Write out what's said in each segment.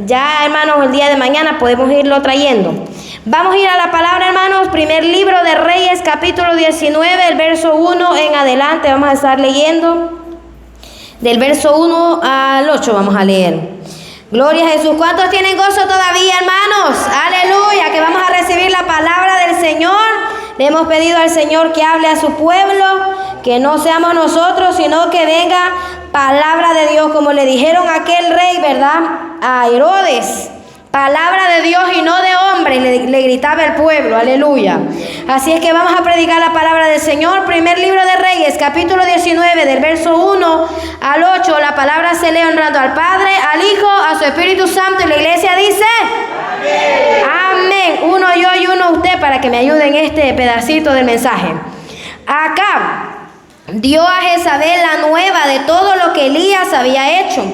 ya, hermanos, el día de mañana podemos irlo trayendo. Vamos a ir a la palabra, hermanos. Primer libro de Reyes, capítulo 19, el verso 1 en adelante. Vamos a estar leyendo del verso 1 al 8. Vamos a leer. Gloria a Jesús. ¿Cuántos tienen gozo todavía, hermanos? Aleluya, que vamos a recibir la palabra del Señor. Le hemos pedido al Señor que hable a su pueblo, que no seamos nosotros, sino que venga palabra de Dios, como le dijeron a aquel rey, ¿verdad? A Herodes. Palabra de Dios y no de hombre, le gritaba el pueblo, aleluya. Así es que vamos a predicar la palabra del Señor. Primer libro de Reyes, capítulo 19, del verso 1 al 8. La palabra se lee honrando al Padre, al Hijo, a su Espíritu Santo. Y la iglesia dice: amén. Uno yo y uno usted, para que me ayuden en este pedacito del mensaje. Acab dio a Jezabel la nueva de todo lo que Elías había hecho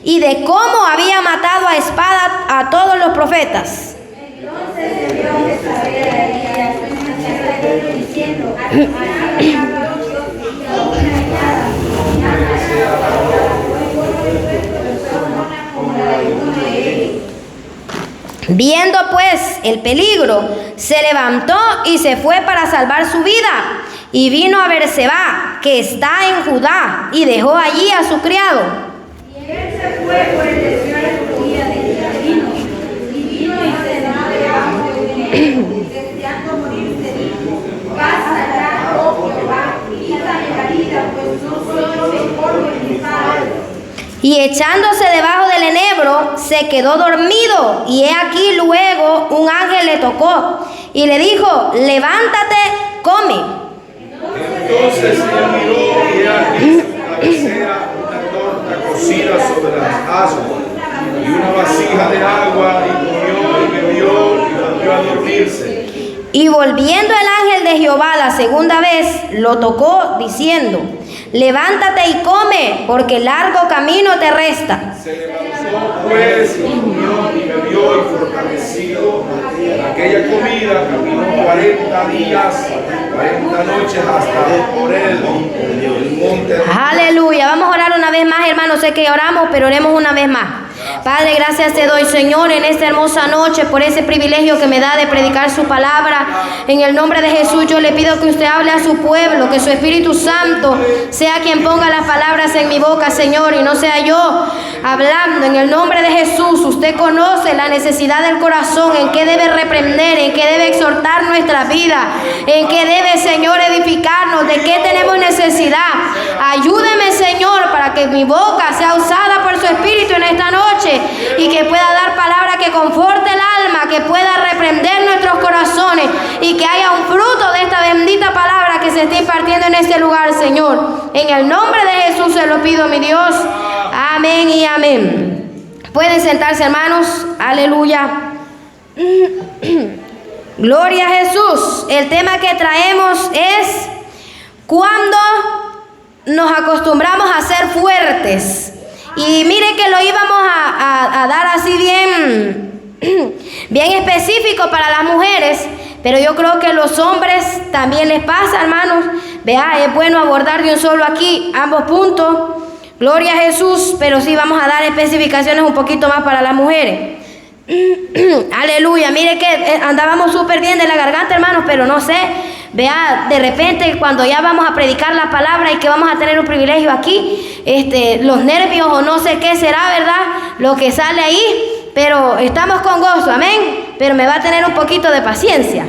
y de cómo había matado a espada a todos los profetas. Entonces envió Jezabel a Elías diciendo: Viendo pues el peligro, se levantó y se fue para salvar su vida, y vino a Berseba, que está en Judá, y dejó allí a su criado. Y él se fue por el desierto por día de camino, y vino y se sentó debajo de un enebro, deseando morirse, dijo: basta ya, oh Jehová, quítame la vida, pues no soy yo mejor que mi padre. Y echándose debajo del enebro, se quedó dormido, y he aquí luego un ángel le tocó, y le dijo: levántate, come. Entonces ella miró y he aquí su cabecera una torta cocida sobre las ascuas y una vasija de agua, y comió y bebió y volvió a dormirse. Y volviendo el ángel de Jehová la segunda vez, lo tocó, diciendo: levántate y come, porque largo camino te resta. Se levantó pues y comió y bebió, y fortalecido en aquella comida caminó 40 días, 40 noches hasta por el monte. Aleluya. Vamos a orar una vez más, hermanos. Sé que oramos, pero oremos una vez más. Padre, gracias te doy, Señor, en esta hermosa noche por ese privilegio que me da de predicar su palabra. En el nombre de Jesús yo le pido que usted hable a su pueblo, que su Espíritu Santo sea quien ponga las palabras en mi boca, Señor, y no sea yo hablando. En el nombre de Jesús, usted conoce la necesidad del corazón, en qué debe reprender, en qué debe exhortar nuestra vida, en qué debe, Señor, edificarnos, de qué tenemos necesidad. Ayúdeme, Señor, para que mi boca sea usada por su Espíritu en esta noche, y que pueda dar palabra que conforte el alma, que pueda reprender nuestros corazones, y que haya un fruto de esta bendita palabra que se está impartiendo en este lugar, Señor. En el nombre de Jesús se lo pido, mi Dios. Amén y amén. Pueden sentarse, hermanos. Aleluya. Gloria a Jesús. El tema que traemos es: cuando nos acostumbramos a ser fuertes. Y mire que lo íbamos a dar así bien específico para las mujeres, pero yo creo que a los hombres también les pasa, hermanos. Vea, es bueno abordar de un solo aquí ambos puntos. Gloria a Jesús, pero sí vamos a dar especificaciones un poquito más para las mujeres. Aleluya. Mire que andábamos súper bien de la garganta, hermanos, pero no sé. Vea, de repente cuando ya vamos a predicar la palabra y que vamos a tener un privilegio aquí, los nervios o no sé qué será, ¿verdad? Lo que sale ahí, pero estamos con gozo, amén. Pero me va a tener un poquito de paciencia.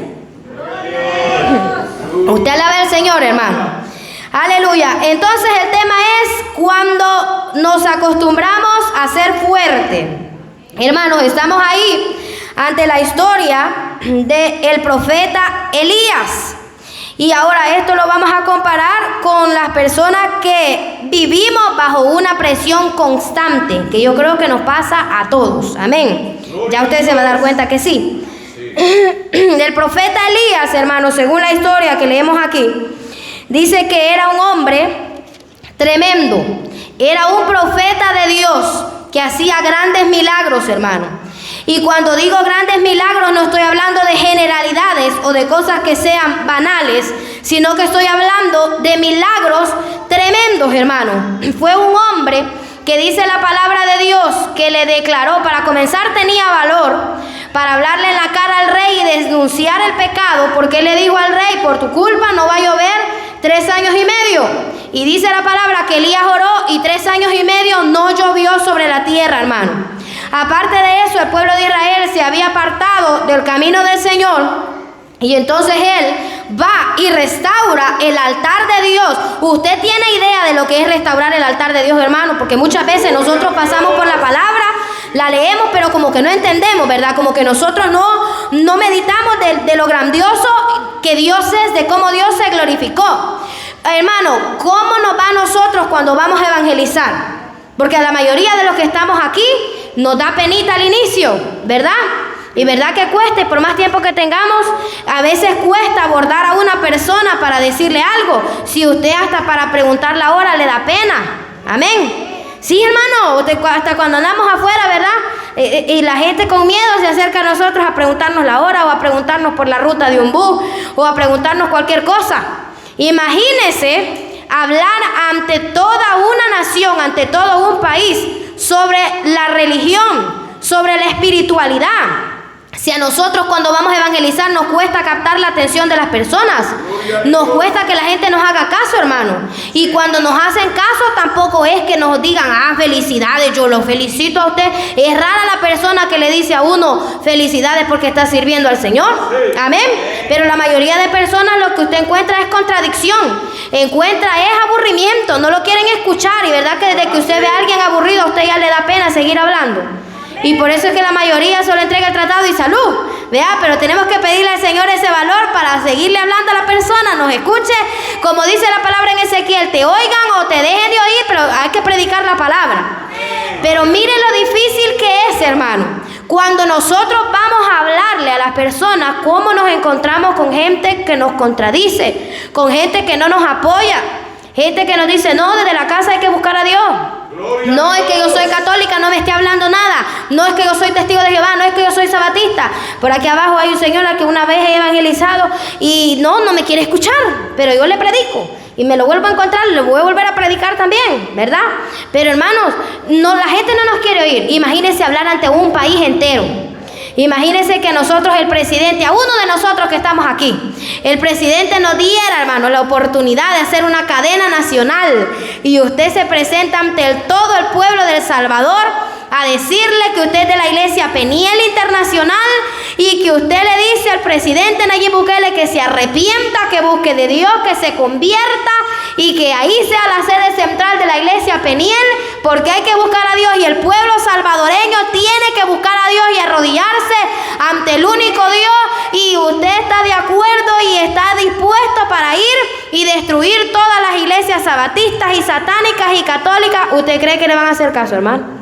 Usted alaba al Señor, hermano. Aleluya. Entonces el tema es cuando nos acostumbramos a ser fuertes. Hermanos, estamos ahí ante la historia del profeta Elías. Y ahora esto lo vamos a comparar con las personas que vivimos bajo una presión constante, que yo creo que nos pasa a todos. Amén. Ya usted se va a dar cuenta que sí. El profeta Elías, hermanos, según la historia que leemos aquí, dice que era un hombre tremendo. Era un profeta de Dios que hacía grandes milagros, hermano. Y cuando digo grandes milagros, no estoy hablando de generalidades o de cosas que sean banales, sino que estoy hablando de milagros tremendos, hermano. Fue un hombre que dice la palabra de Dios que le declaró, para comenzar tenía valor para hablarle en la cara al rey y denunciar el pecado, porque él le dijo al rey: por tu culpa no va a llover 3 años y medio. Y dice la palabra que Elías oró y 3 años y medio no llovió sobre la tierra, hermano. Aparte de eso, el pueblo de Israel se había apartado del camino del Señor. Y entonces él va y restaura el altar de Dios. Usted tiene idea de lo que es restaurar el altar de Dios, hermano, porque muchas veces nosotros pasamos por la palabra, la leemos, pero como que no entendemos, ¿verdad? Como que nosotros no meditamos de lo grandioso que Dios es, de cómo Dios se glorificó. Hermano, ¿cómo nos va a nosotros cuando vamos a evangelizar? Porque a la mayoría de los que estamos aquí nos da penita al inicio, ¿verdad? Y verdad que cuesta, y por más tiempo que tengamos, a veces cuesta abordar a una persona para decirle algo. Si usted hasta para preguntar la hora le da pena. Amén. Sí, hermano, hasta cuando andamos afuera, ¿verdad? Y la gente con miedo se acerca a nosotros a preguntarnos la hora, o a preguntarnos por la ruta de un bus, o a preguntarnos cualquier cosa. Imagínese hablar ante toda una nación, ante todo un país, sobre la religión, sobre la espiritualidad. Si a nosotros cuando vamos a evangelizar nos cuesta captar la atención de las personas, nos cuesta que la gente nos haga caso, hermano. Y cuando nos hacen caso tampoco es que nos digan: ah, felicidades, yo lo felicito a usted. Es rara la persona que le dice a uno felicidades porque está sirviendo al Señor. Amén. Pero la mayoría de personas lo que usted encuentra es contradicción, encuentra es aburrimiento, no lo quieren escuchar. Y verdad que desde que usted ve a alguien aburrido, a usted ya le da pena seguir hablando. Y por eso es que la mayoría solo entrega el tratado y salud. Vea, pero tenemos que pedirle al Señor ese valor para seguirle hablando a la persona, nos escuche, como dice la palabra en Ezequiel: te oigan o te dejen de oír, pero hay que predicar la palabra. Pero mire lo difícil que es, hermano, cuando nosotros vamos a hablarle a las personas, cómo nos encontramos con gente que nos contradice, con gente que no nos apoya, gente que nos dice: no, desde la casa hay que buscar a Dios. No es que yo soy católica, no me esté hablando nada. No es que yo soy testigo de Jehová, no es que yo soy sabatista. Por aquí abajo hay un señor al que una vez he evangelizado y no me quiere escuchar, pero yo le predico y me lo vuelvo a encontrar, le voy a volver a predicar también, ¿verdad? Pero hermanos, la gente no nos quiere oír. Imagínense hablar ante un país entero. Imagínense que nosotros, el presidente, a uno de nosotros que estamos aquí, el presidente nos diera, hermano, la oportunidad de hacer una cadena nacional y usted se presenta ante todo el pueblo de El Salvador a decirle que usted es de la iglesia Peniel Internacional y que usted le dice al presidente Nayib Bukele que se arrepienta, que busque de Dios, que se convierta y que ahí sea la sede central de la iglesia Peniel, porque hay que buscar a Dios y el pueblo salvadoreño tiene que buscar a Dios y arrodillarse ante el único Dios. Y usted está de acuerdo y está dispuesto para ir y destruir todas las iglesias sabatistas y satánicas y católicas. ¿Usted cree que le van a hacer caso, hermano?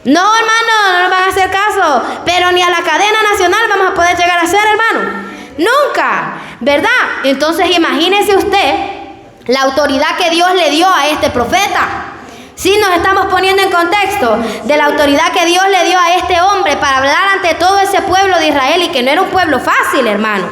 No, hermano, no nos van a hacer caso, pero ni a la cadena nacional vamos a poder llegar a ser, hermano. Nunca, ¿verdad? Entonces imagínese usted la autoridad que Dios le dio a este profeta. Sí, nos estamos poniendo en contexto de la autoridad que Dios le dio a este hombre para hablar ante todo ese pueblo de Israel, y que no era un pueblo fácil, hermano.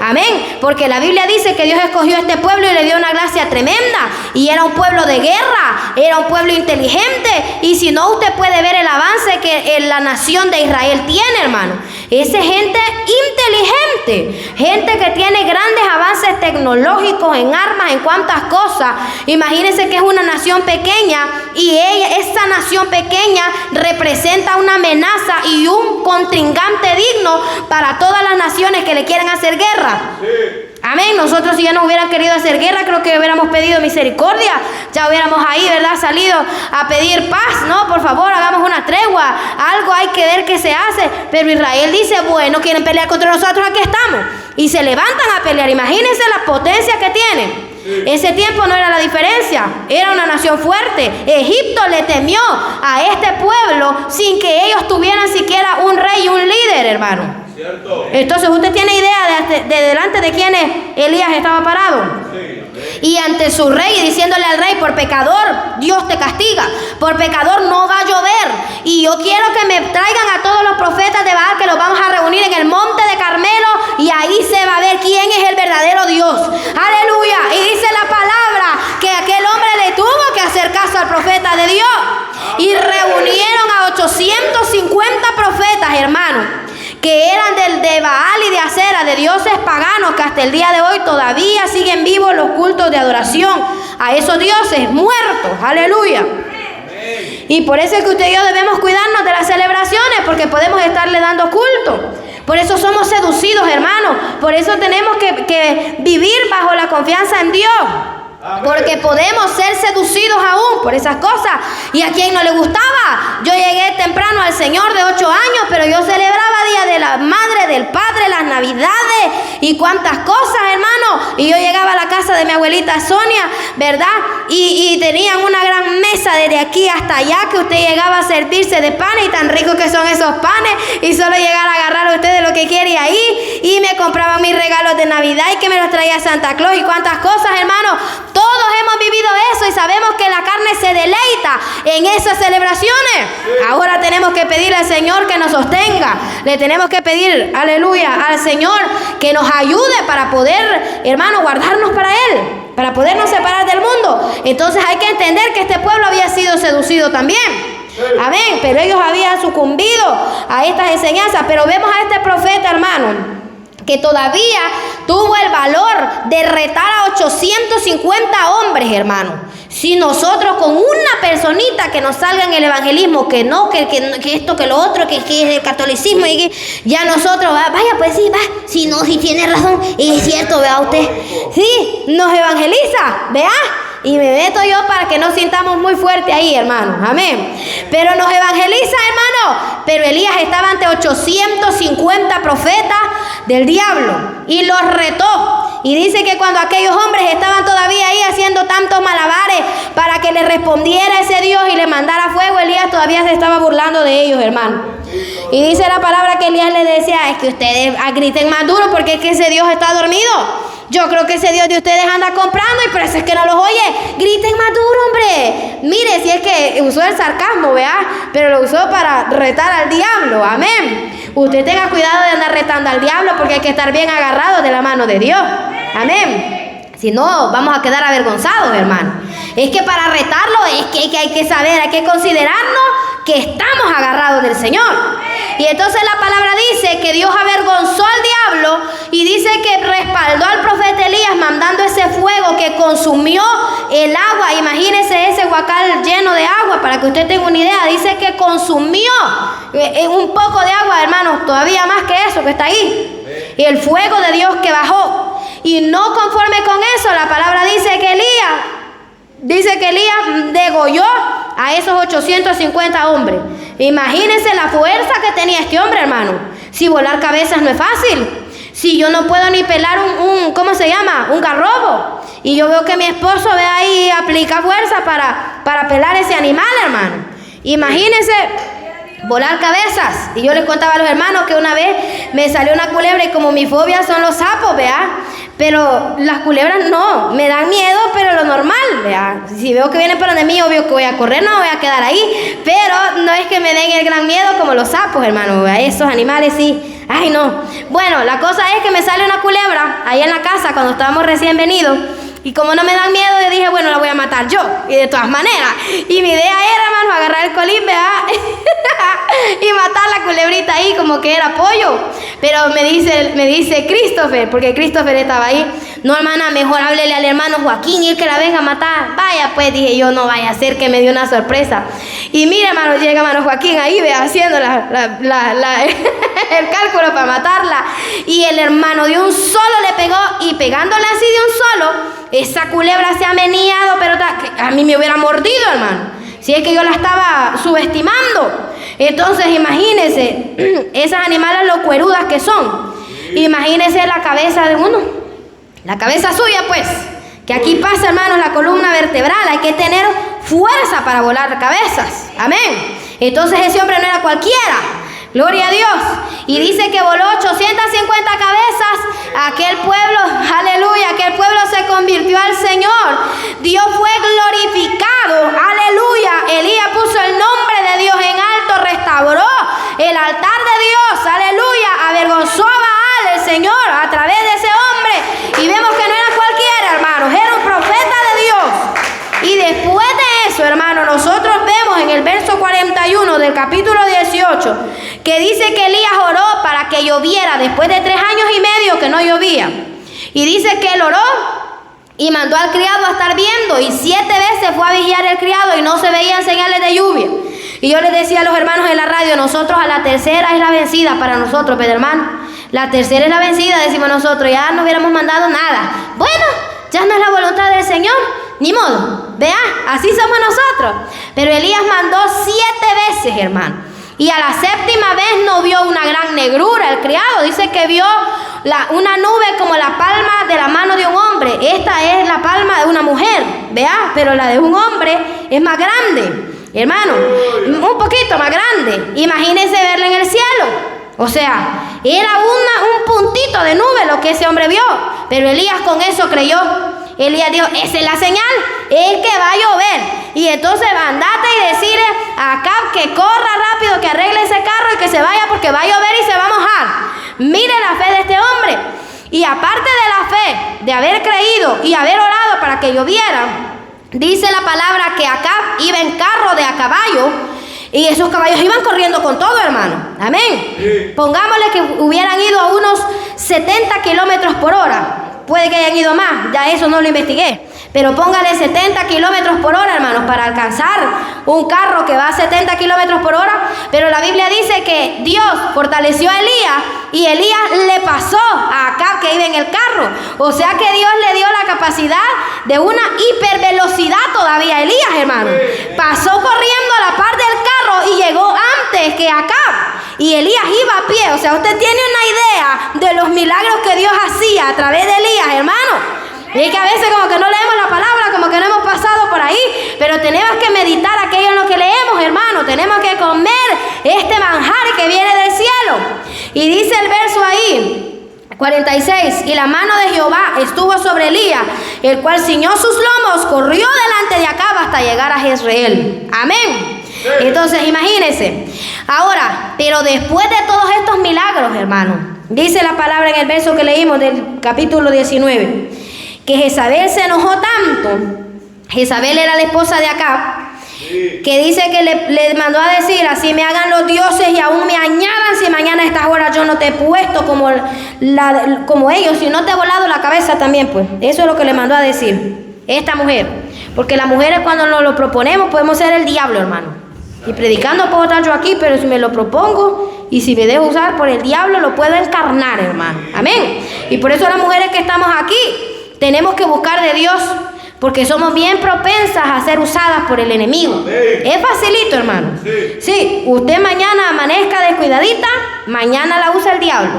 Amén. Porque la Biblia dice que Dios escogió a este pueblo y le dio una gracia tremenda. Y era un pueblo de guerra, era un pueblo inteligente. Y si no, usted puede ver el avance que la nación de Israel tiene, hermano. Es gente inteligente, gente que tiene grandes avances tecnológicos en armas, en cuantas cosas. Imagínense que es una nación pequeña y esa nación pequeña representa una amenaza y un contrincante digno para todas las naciones que le quieren hacer guerra. Sí. Amén. Nosotros, si ya no hubieran querido hacer guerra, creo que hubiéramos pedido misericordia. Ya hubiéramos ahí, ¿verdad?, salido a pedir paz. No, por favor, hagamos una tregua. Algo hay que ver qué se hace. Pero Israel dice: bueno, quieren pelear contra nosotros, aquí estamos. Y se levantan a pelear. Imagínense la potencia que tienen. Sí. Ese tiempo no era la diferencia. Era una nación fuerte. Egipto le temió a este pueblo sin que ellos tuvieran siquiera un rey y un líder, hermano. ¿Cierto? Entonces, ¿usted tiene idea de delante de quiénes Elías estaba parado? Sí. Y ante su rey, diciéndole al rey: por pecador Dios te castiga, por pecador no va a llover, y yo quiero que me traigan a todos los profetas de Baal, que los vamos a reunir en el monte de Carmelo, y ahí se va a ver quién es el verdadero Dios. Aleluya. Y dice la palabra que aquel hombre le tuvo que hacer caso al profeta de Dios. eran de Baal y de Acera, de dioses paganos, que hasta el día de hoy todavía siguen vivos los cultos de adoración a esos dioses muertos. Aleluya. Y por eso es que usted y yo debemos cuidarnos de las celebraciones, porque podemos estarle dando culto. Por eso somos seducidos, hermanos. Por eso tenemos que vivir bajo la confianza en Dios. Porque podemos ser seducidos aún por esas cosas. ¿Y a quién no le gustaba? Yo llegué temprano al Señor de 8 años, pero yo celebraba Día de la Madre, del Padre, las Navidades y cuántas cosas, hermano. Y yo llegaba a la casa de mi abuelita Sonia, ¿verdad? Y tenían una gran mesa desde aquí hasta allá, que usted llegaba a servirse de panes, y tan ricos que son esos panes, y solo llegar a agarrar a usted de lo que quiere ahí, y me compraban mis regalos de Navidad y que me los traía Santa Claus y cuántas cosas, hermano. Todos hemos vivido eso y sabemos que la carne se deleita en esas celebraciones. Ahora tenemos que pedirle al Señor que nos sostenga. Le tenemos que pedir, aleluya, al Señor que nos ayude para poder, hermano, guardarnos para Él, para podernos separar del mundo. Entonces hay que entender que este pueblo había sido seducido también. Amén. Pero ellos habían sucumbido a estas enseñanzas. Pero vemos a este profeta, hermano, que todavía tuvo el valor de retar a 850 hombres, hermano. Si nosotros con una personita que nos salga en el evangelismo, que no, que esto, que lo otro, que es el catolicismo, y que ya nosotros, vaya, pues sí, va, si no, si tiene razón, y es cierto, vea usted, sí, nos evangeliza, vea. Y me meto yo para que nos sintamos muy fuerte ahí, hermano. Amén. Pero nos evangeliza, hermano. Pero Elías estaba ante 850 profetas del diablo y los retó. Y dice que cuando aquellos hombres estaban todavía ahí haciendo tantos malabares para que le respondiera ese Dios y le mandara fuego, Elías todavía se estaba burlando de ellos, hermano. Y dice la palabra que Elías le decía: es que ustedes griten más duro, porque es que ese Dios está dormido. Yo creo que ese Dios de ustedes anda comprando y por eso es que no los oye. Griten más duro, hombre. Mire, si es que usó el sarcasmo, ¿vea? Pero lo usó para retar al diablo. Amén. Usted tenga cuidado de andar retando al diablo, porque hay que estar bien agarrado de la mano de Dios. Amén. Si no, vamos a quedar avergonzados, hermano. Es que para retarlo es que hay que saber, hay que considerarnos que estamos agarrados del Señor. Y entonces la palabra dice que Dios avergonzó al diablo, y dice que respaldó al profeta Elías mandando ese fuego que consumió el agua. Imagínese ese huacal lleno de agua, para que usted tenga una idea. Dice que consumió un poco de agua, hermanos, todavía más que eso que está ahí. Y el fuego de Dios que bajó. Y no conforme con eso, la palabra dice que Elías degolló a esos 850 hombres. Imagínense la fuerza que tenía este hombre, hermano. Si volar cabezas no es fácil. Si yo no puedo ni pelar ¿cómo se llama? Un garrobo. Y yo veo que mi esposo ve ahí, aplica fuerza para pelar ese animal, hermano. Imagínense volar cabezas. Y yo les contaba a los hermanos que una vez me salió una culebra, y como mi fobia son los sapos, ¿vea? Pero las culebras no, me dan miedo, pero lo normal, ¿vea? Si veo que vienen para de mí, obvio que voy a correr, no voy a quedar ahí. Pero no es que me den el gran miedo como los sapos, hermano, ¿vea? Esos animales sí, ay no. Bueno, la cosa es que me sale una culebra ahí en la casa cuando estábamos recién venidos. Y como no me dan miedo, yo dije, bueno, la voy a matar yo. Y de todas maneras. Y mi idea era, hermano, agarrar el colín, ¿verdad? Y matar la culebrita ahí como que era pollo. Pero me dice Christopher, porque Christopher estaba ahí: no, hermana, mejor háblele al hermano Joaquín y él que la venga a matar. Vaya, pues, dije yo, no vaya a ser que me dio una sorpresa. Y mire, hermano, llega hermano Joaquín ahí, ve, haciendo el cálculo para matarla. Y el hermano de un solo le pegó, y pegándole así de un solo, esa culebra se ha meneado, pero a mí me hubiera mordido, hermano, si es que yo la estaba subestimando. Entonces imagínense esas animales lo cuerudas que son. Imagínense la cabeza de uno, la cabeza suya, pues, que aquí pasa, hermanos, la columna vertebral. Hay que tener fuerza para volar cabezas. Amén. Entonces ese hombre no era cualquiera. Gloria a Dios. Y dice que voló 850 cabezas. Aquel pueblo, aleluya, aquel pueblo se convirtió al Señor. Dios fue glorificado, aleluya. Elías puso el nombre de Dios en alto, restauró el altar de Dios, aleluya. Avergonzó a Baal, el Señor, a través de ese hombre. Y vemos que no era cualquiera, hermanos, era un profeta de Dios. Y después de eso, hermano, nosotros vemos en el verso 41 del capítulo 18 18, que dice que Elías oró para que lloviera después de 3 años y medio que no llovía. Y dice que él oró y mandó al criado a estar viendo, y 7 veces fue a vigilar el criado y no se veían señales de lluvia. Y yo les decía a los hermanos en la radio, nosotros a la tercera es la vencida para nosotros, pero hermano, la tercera es la vencida, decimos nosotros, ya no hubiéramos mandado nada. Bueno, ya no es la voluntad del Señor, ni modo, vea, así somos nosotros. Pero Elías mandó 7 veces, hermano, y a la 7ª vez no vio una gran negrura el criado, dice que vio una nube como la palma de la mano de un hombre. Esta es la palma de una mujer, vea, pero la de un hombre es más grande, hermano, un poquito más grande. Imagínense verla en el cielo. O sea, era un puntito de nube lo que ese hombre vio, pero Elías con eso creyó. Elías dijo, esa es la señal, es que va a llover. Y entonces andate y decirle a Acab que corra rápido, que arregle ese carro y que se vaya porque va a llover y se va a mojar. Mire la fe de este hombre. Y aparte de la fe, de haber creído y haber orado para que lloviera, dice la palabra que Acab iba en carro de a caballo. Y esos caballos iban corriendo con todo, hermano. Amén. Sí. Pongámosle que hubieran ido a unos 70 kilómetros por hora. Puede que hayan ido más, ya eso no lo investigué. Pero póngale 70 kilómetros por hora, hermanos, para alcanzar un carro que va a 70 kilómetros por hora. Pero la Biblia dice que Dios fortaleció a Elías y Elías le pasó a Acab que iba en el carro. O sea que Dios le dio la capacidad de una hipervelocidad todavía a Elías, hermano. Pasó corriendo a la par del carro y llegó antes que Acab. Y Elías iba a pie. O sea, usted tiene una idea de los milagros que Dios hacía a través de Elías, hermano. Y que a veces como que no leemos la palabra, como que no hemos pasado por ahí, pero tenemos que meditar aquello en lo que leemos, hermano. Tenemos que comer este manjar que viene del cielo. Y dice el verso ahí, 46, y la mano de Jehová estuvo sobre Elías, el cual ciñó sus lomos, corrió delante de Acab hasta llegar a Jezreel. Amén. Entonces imagínense. Ahora, pero después de todos estos milagros, hermano, dice la palabra en el verso que leímos del capítulo 19, que Jezabel se enojó tanto. Jezabel era la esposa de Acab, que dice que le mandó a decir, así me hagan los dioses y aún me añadan, si mañana a estas horas yo no te he puesto como ellos, si no te he volado la cabeza también, pues. Eso es lo que le mandó a decir esta mujer. Porque las mujeres cuando nos lo proponemos podemos ser el diablo, hermano. Y predicando puedo estar yo aquí, pero si me lo propongo y si me dejo usar por el diablo, lo puedo encarnar, hermano. Amén. Y por eso las mujeres que estamos aquí tenemos que buscar de Dios, porque somos bien propensas a ser usadas por el enemigo. Es facilito, hermano. Sí, usted mañana amanezca descuidadita, mañana la usa el diablo.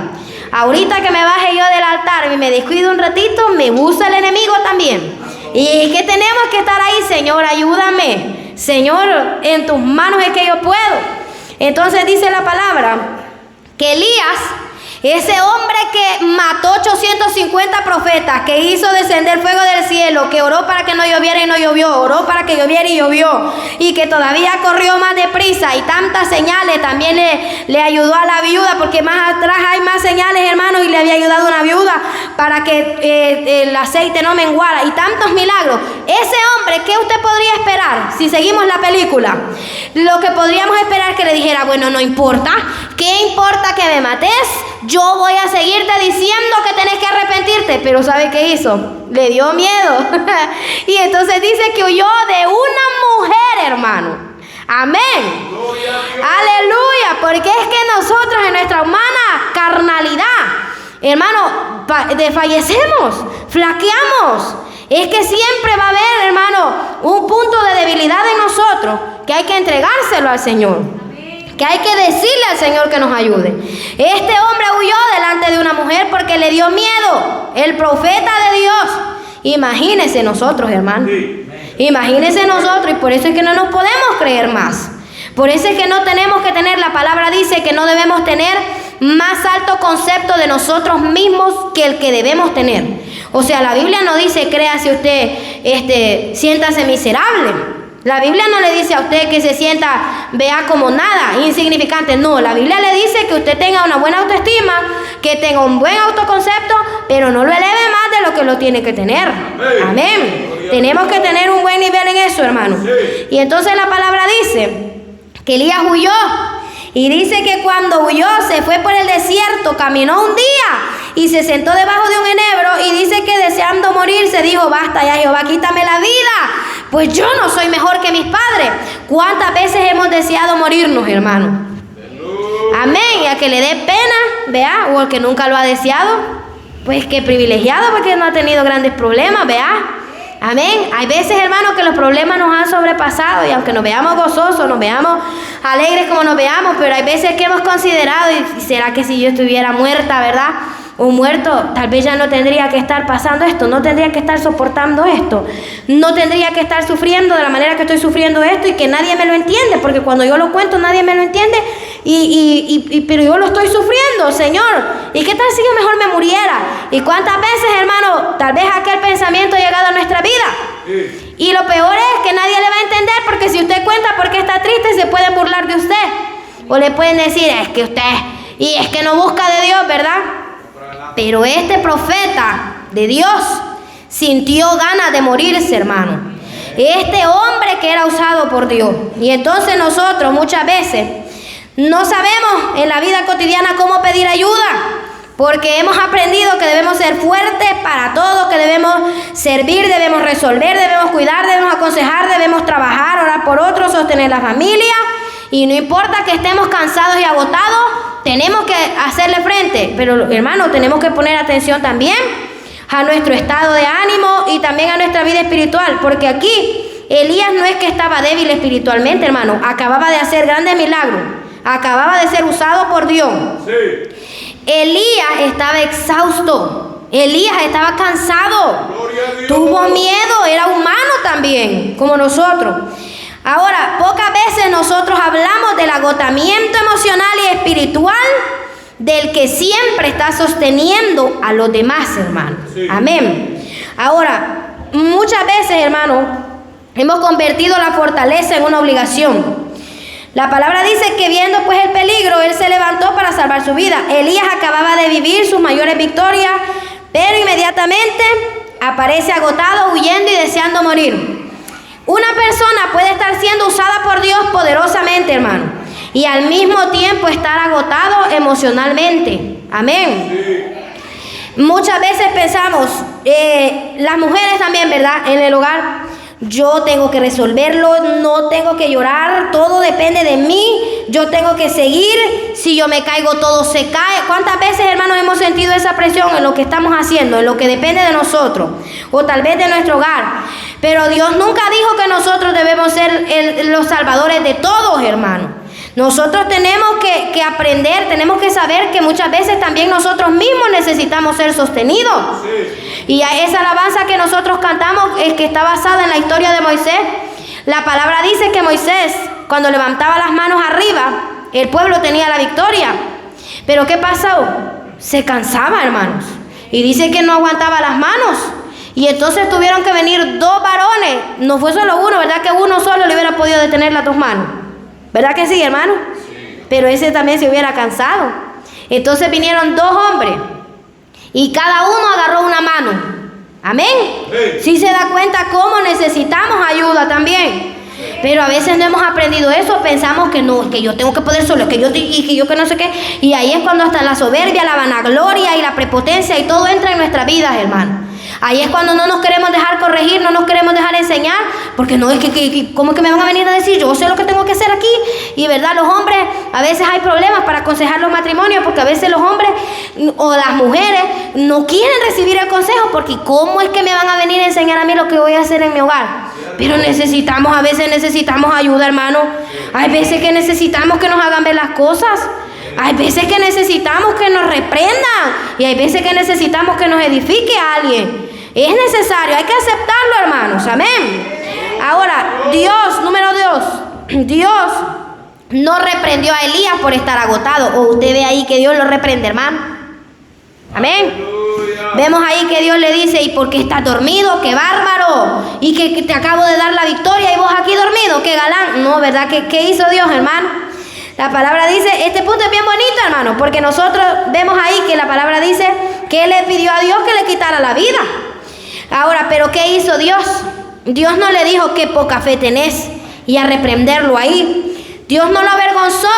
Ahorita que me baje yo del altar y me descuido un ratito, me usa el enemigo también. Y es que tenemos que estar ahí, Señor, ayúdame. Señor, en tus manos es que yo puedo. Entonces dice la palabra que Elías, ese hombre que mató 850 profetas, que hizo descender fuego del cielo, que oró para que no lloviera y no llovió, oró para que lloviera y llovió, y que todavía corrió más deprisa y tantas señales, también le ayudó a la viuda, porque más atrás hay más señales, hermanos, y le había ayudado a una viuda para que el aceite no menguara, y tantos milagros. Ese hombre, ¿qué usted podría esperar si seguimos la película? Lo que podríamos esperar es que le dijera, bueno, no importa, ¿qué importa que me mates? Yo voy a seguirte diciendo que tenés que arrepentirte. Pero ¿sabe qué hizo? Le dio miedo. Y entonces dice que huyó de una mujer, hermano. Amén. Aleluya. Porque es que nosotros en nuestra humana carnalidad, hermano, desfallecemos, flaqueamos. Es que siempre va a haber, hermano, un punto de debilidad en nosotros que hay que entregárselo al Señor. Que hay que decirle al Señor que nos ayude. Este hombre huyó delante de una mujer porque le dio miedo. El profeta de Dios. Imagínense nosotros, hermano. Imagínense nosotros. Y por eso es que no nos podemos creer más. Por eso es que no tenemos que tener, la palabra dice que no debemos tener más alto concepto de nosotros mismos que el que debemos tener. O sea, la Biblia no dice, créase usted, siéntase miserable. La Biblia no le dice a usted que se sienta, vea como nada, insignificante. No, la Biblia le dice que usted tenga una buena autoestima, que tenga un buen autoconcepto, pero no lo eleve más de lo que lo tiene que tener. Amén. Tenemos que tener un buen nivel en eso, hermano. Y entonces la palabra dice que Elías huyó Y dice que cuando huyó, se fue por el desierto, caminó un día y se sentó debajo de un enebro, y dice que deseando morirse dijo: basta ya, Jehová, quítame la vida, pues yo no soy mejor que mis padres. ¿Cuántas veces hemos deseado morirnos, hermano? Amén. Y a que le dé pena, vea, o al que nunca lo ha deseado, pues qué privilegiado, porque no ha tenido grandes problemas, vea. Amén. Hay veces, hermanos, que los problemas nos han sobrepasado, y aunque nos veamos gozosos, nos veamos alegres como nos veamos, pero hay veces que hemos considerado: y será que si yo estuviera muerta, verdad, o muerto, tal vez ya no tendría que estar pasando esto, no tendría que estar soportando esto, no tendría que estar sufriendo de la manera que estoy sufriendo esto, y que nadie me lo entiende, porque cuando yo lo cuento nadie me lo entiende, pero yo lo estoy sufriendo, Señor. ¿Y qué tal si yo mejor me muriera? ¿Y cuántas veces, hermano, tal vez aquel pensamiento ha llegado a nuestra vida? Y lo peor es que nadie le va a entender, porque si usted cuenta por qué está triste, se pueden burlar de usted, o le pueden decir: es que usted, y es que no busca de Dios, ¿verdad? Pero este profeta de Dios sintió ganas de morirse, hermano. Este hombre que era usado por Dios. Y entonces nosotros muchas veces no sabemos en la vida cotidiana cómo pedir ayuda, porque hemos aprendido que debemos ser fuertes para todo, que debemos servir, debemos resolver, debemos cuidar, debemos aconsejar, debemos trabajar, orar por otros, sostener la familia. Y no importa que estemos cansados y agotados, tenemos que hacerle frente. Pero, hermano, tenemos que poner atención también a nuestro estado de ánimo y también a nuestra vida espiritual, porque aquí Elías no es que estaba débil espiritualmente, hermano. Acababa de hacer grandes milagros, acababa de ser usado por Dios. Sí. Elías estaba exhausto, Elías estaba cansado, tuvo miedo, era humano también, como nosotros. Ahora, pocas veces nosotros hablamos del agotamiento emocional y espiritual del que siempre está sosteniendo a los demás, hermano. Sí. Amén. Ahora, muchas veces, hermano, hemos convertido la fortaleza en una obligación. La palabra dice que viendo pues el peligro, él se levantó para salvar su vida. Elías acababa de vivir sus mayores victorias, pero inmediatamente aparece agotado, huyendo y deseando morir. Una persona puede estar siendo usada por Dios poderosamente, hermano, y al mismo tiempo estar agotado emocionalmente. Amén. Sí. Muchas veces pensamos, las mujeres también, ¿verdad? En el hogar, yo tengo que resolverlo, no tengo que llorar, todo depende de mí, yo tengo que seguir, si yo me caigo todo se cae. ¿Cuántas veces, hermanos, hemos sentido esa presión en lo que estamos haciendo, en lo que depende de nosotros, o tal vez de nuestro hogar? Pero Dios nunca dijo que nosotros debemos ser los salvadores de todos, hermanos. Nosotros tenemos que aprender, tenemos que saber que muchas veces también nosotros mismos necesitamos ser sostenidos. Sí. Y a esa alabanza que nosotros cantamos es que está basada en la historia de Moisés. La palabra dice que Moisés, cuando levantaba las manos arriba, el pueblo tenía la victoria. Pero ¿qué pasó? Se cansaba, hermanos. Y dice que no aguantaba las manos. Y entonces tuvieron que venir dos varones. No fue solo uno, ¿verdad? Que uno solo le hubiera podido detener las dos manos. ¿Verdad que sí, hermano? Sí. Pero ese también se hubiera cansado. Entonces vinieron dos hombres y cada uno agarró una mano. Amén. Sí se da cuenta cómo necesitamos ayuda también. Pero a veces no hemos aprendido eso, pensamos que no, que yo tengo que poder solo, que yo que no sé qué. Y ahí es cuando hasta la soberbia, la vanagloria y la prepotencia y todo entra en nuestras vidas, hermano. Ahí es cuando no nos queremos dejar corregir, no nos queremos dejar enseñar, porque no es que ¿cómo es que me van a venir a decir? Yo sé lo que tengo que hacer aquí. Y verdad, los hombres, a veces hay problemas para aconsejar los matrimonios, porque a veces los hombres o las mujeres no quieren recibir el consejo, porque ¿cómo es que me van a venir a enseñar a mí lo que voy a hacer en mi hogar? Pero a veces necesitamos ayuda, hermano. Hay veces que necesitamos que nos hagan ver las cosas. Hay veces que necesitamos que nos reprendan, y hay veces que necesitamos que nos edifique a alguien. Es necesario, hay que aceptarlo, hermanos. Amén. Ahora, número 2, Dios no reprendió a Elías por estar agotado. O usted ve ahí que Dios lo reprende, hermano. Amén. Vemos ahí que Dios le dice: ¿y por qué estás dormido? ¡Qué bárbaro! Y que te acabo de dar la victoria y vos aquí dormido, ¡qué galán! No, ¿verdad? ¿Qué hizo Dios, hermano? La palabra dice, este punto es bien bonito, hermano, porque nosotros vemos ahí que la palabra dice que Él le pidió a Dios que le quitara la vida. Ahora, ¿pero qué hizo Dios? Dios no le dijo qué poca fe tenés y a reprenderlo ahí. Dios no lo avergonzó.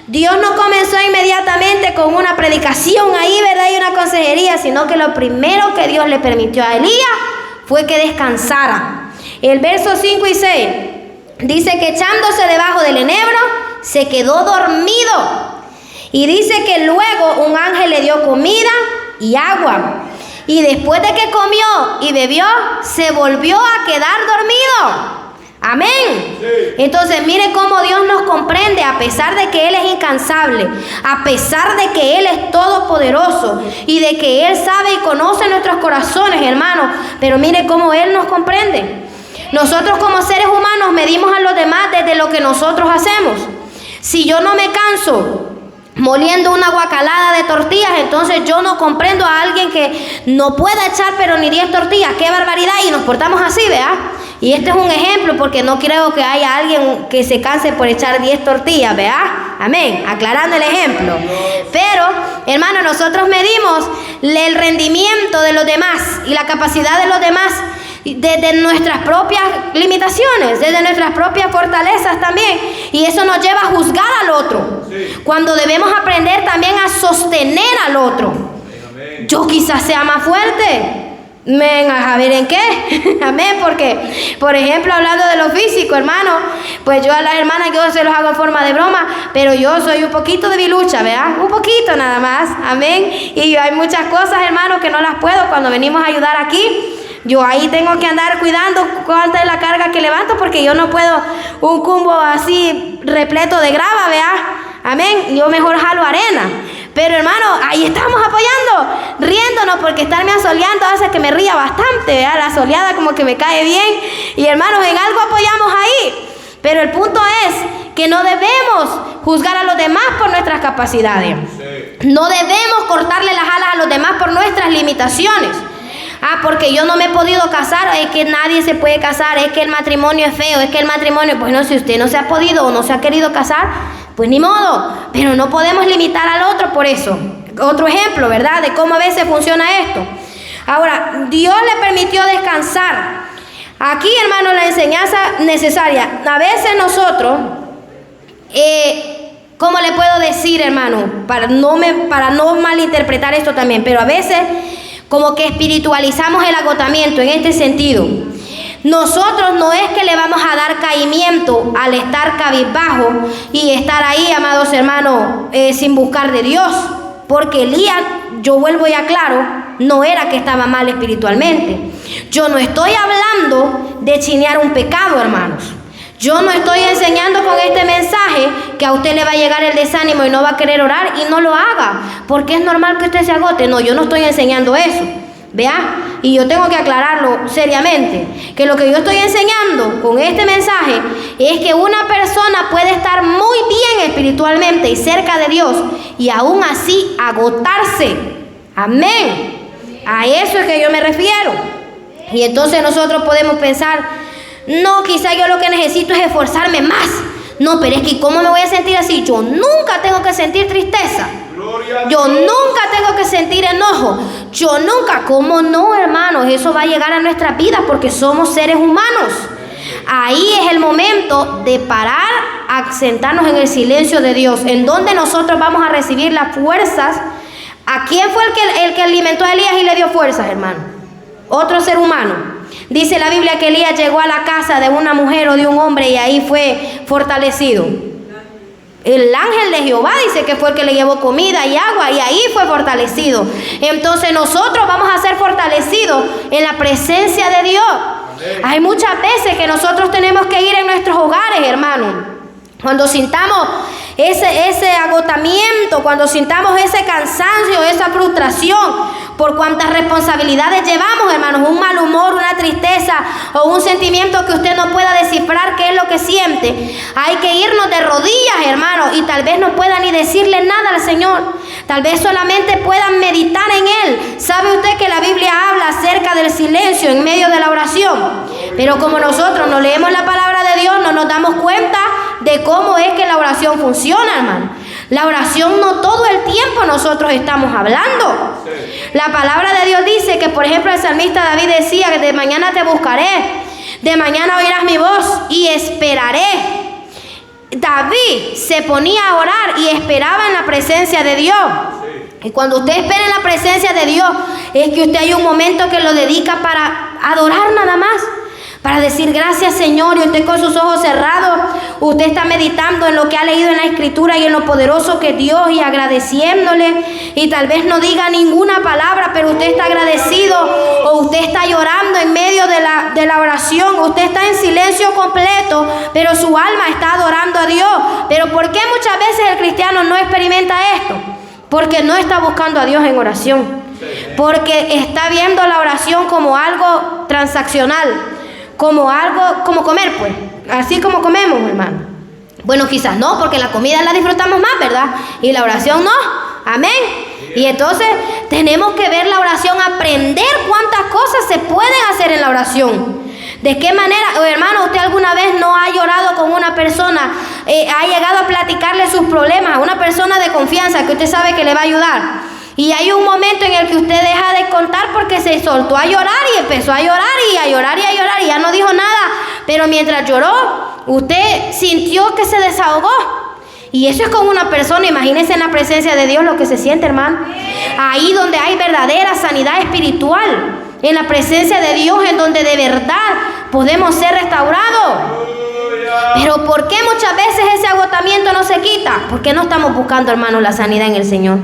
Dios no comenzó inmediatamente con una predicación ahí, ¿verdad? Y una consejería, sino que lo primero que Dios le permitió a Elías fue que descansara. El verso 5 y 6 dice que echándose debajo del enebro, se quedó dormido. Y dice que luego un ángel le dio comida y agua. Y después de que comió y bebió, se volvió a quedar dormido. Amén. Sí. Entonces mire cómo Dios nos comprende, a pesar de que Él es incansable, a pesar de que Él es todopoderoso y de que Él sabe y conoce nuestros corazones, hermanos. Pero mire cómo Él nos comprende. Nosotros como seres humanos medimos a los demás desde lo que nosotros hacemos. Si yo no me canso moliendo una guacalada de tortillas, entonces yo no comprendo a alguien que no pueda echar pero ni 10 tortillas. ¡Qué barbaridad! Y nos portamos así, ¿verdad? Y este es un ejemplo porque no creo que haya alguien que se canse por echar 10 tortillas, ¿verdad? Amén, aclarando el ejemplo. Pero, hermano, nosotros medimos el rendimiento de los demás y la capacidad de los demás desde nuestras propias limitaciones, desde nuestras propias fortalezas también. Y eso nos lleva a juzgar al otro, cuando debemos aprender también a sostener al otro. Yo quizás sea más fuerte. A ver en qué. Amén, porque, por ejemplo, hablando de lo físico, hermano, pues yo a las hermanas, yo se los hago en forma de broma, pero yo soy un poquito debilucha, ¿verdad? Un poquito nada más. Amén. Y hay muchas cosas, hermano, que no las puedo cuando venimos a ayudar aquí. Yo ahí tengo que andar cuidando cuánta es la carga que levanto, porque yo no puedo un cumbo así repleto de grava, ¿verdad? Amén. Yo mejor jalo arena. Pero hermano, ahí estamos apoyando, riéndonos, porque estarme asoleando hace que me ría bastante, ¿verdad? La soleada como que me cae bien. Y hermanos, en algo apoyamos ahí. Pero el punto es que no debemos juzgar a los demás por nuestras capacidades. No debemos cortarle las alas a los demás por nuestras limitaciones. Porque yo no me he podido casar, es que nadie se puede casar, es que el matrimonio es feo, es que el matrimonio, pues no, si usted no se ha podido o no se ha querido casar, pues ni modo, pero no podemos limitar al otro por eso. Otro ejemplo, ¿verdad?, de cómo a veces funciona esto. Ahora, Dios le permitió descansar. Aquí, hermano, la enseñanza necesaria. A veces nosotros, ¿cómo le puedo decir, hermano? Para no malinterpretar esto también, pero a veces como que espiritualizamos el agotamiento en este sentido. Nosotros no es que le vamos a dar caimiento al estar cabizbajo y estar ahí, amados hermanos, sin buscar de Dios. Porque Elías, yo vuelvo y aclaro, no era que estaba mal espiritualmente. Yo no estoy hablando de chinear un pecado, hermanos. Yo no estoy enseñando con este mensaje que a usted le va a llegar el desánimo y no va a querer orar, y no lo haga, porque es normal que usted se agote. No, yo no estoy enseñando eso, ¿vea? Y yo tengo que aclararlo seriamente, que lo que yo estoy enseñando con este mensaje es que una persona puede estar muy bien espiritualmente y cerca de Dios y aún así agotarse. Amén. A eso es que yo me refiero. Y entonces nosotros podemos pensar, no, quizá yo lo que necesito es esforzarme más. No, pero es que ¿cómo me voy a sentir así? Yo nunca tengo que sentir tristeza. Yo nunca tengo que sentir enojo. Yo nunca. ¿Cómo no, hermanos? Eso va a llegar a nuestras vidas porque somos seres humanos. Ahí es el momento de parar, a sentarnos en el silencio de Dios, en donde nosotros vamos a recibir las fuerzas. ¿A quién fue el que alimentó a Elías y le dio fuerzas, hermano? Otro ser humano. Dice la Biblia que Elías llegó a la casa de una mujer o de un hombre y ahí fue fortalecido. El ángel de Jehová dice que fue el que le llevó comida y agua y ahí fue fortalecido. Entonces nosotros vamos a ser fortalecidos en la presencia de Dios. Hay muchas veces que nosotros tenemos que ir en nuestros hogares, hermano. Cuando sintamos ese agotamiento, cuando sintamos ese cansancio, esa frustración por cuantas responsabilidades llevamos, hermanos, un mal humor, una tristeza o un sentimiento que usted no pueda descifrar qué es lo que siente, hay que irnos de rodillas, hermanos, y tal vez no pueda ni decirle nada al Señor, tal vez solamente puedan meditar en Él. ¿Sabe usted que la Biblia habla acerca del silencio en medio de la oración? Pero como nosotros no leemos la palabra de Dios, no nos damos cuenta de cómo es que la oración funciona, hermano. La oración no todo el tiempo nosotros estamos hablando. La palabra de Dios dice que, por ejemplo, el salmista David decía que de mañana te buscaré, de mañana oirás mi voz y esperaré. David se ponía a orar y esperaba en la presencia de Dios. Y cuando usted espera en la presencia de Dios, es que usted hay un momento que lo dedica para adorar nada más, para decir gracias Señor, y usted con sus ojos cerrados, usted está meditando en lo que ha leído en la Escritura y en lo poderoso que es Dios y agradeciéndole, y tal vez no diga ninguna palabra, pero usted está agradecido, o usted está llorando en medio de la oración, usted está en silencio completo, pero su alma está adorando a Dios. Pero ¿por qué muchas veces el cristiano no experimenta esto? Porque no está buscando a Dios en oración, porque está viendo la oración como algo transaccional, como algo, como comer, pues, así como comemos, hermano. Bueno, quizás no, porque la comida la disfrutamos más, ¿verdad? Y la oración no, amén. Y entonces tenemos que ver la oración, aprender cuántas cosas se pueden hacer en la oración. ¿De qué manera, hermano, usted alguna vez no ha llorado con una persona, ha llegado a platicarle sus problemas a una persona de confianza que usted sabe que le va a ayudar? Y hay un momento en el que usted deja de contar porque se soltó a llorar y empezó a llorar y a llorar y a llorar y ya no dijo nada. Pero mientras lloró, usted sintió que se desahogó. Y eso es con una persona, imagínense en la presencia de Dios lo que se siente, hermano. Ahí donde hay verdadera sanidad espiritual, en la presencia de Dios, en donde de verdad podemos ser restaurados. Pero ¿por qué muchas veces ese agotamiento no se quita? Porque no estamos buscando, hermanos, la sanidad en el Señor.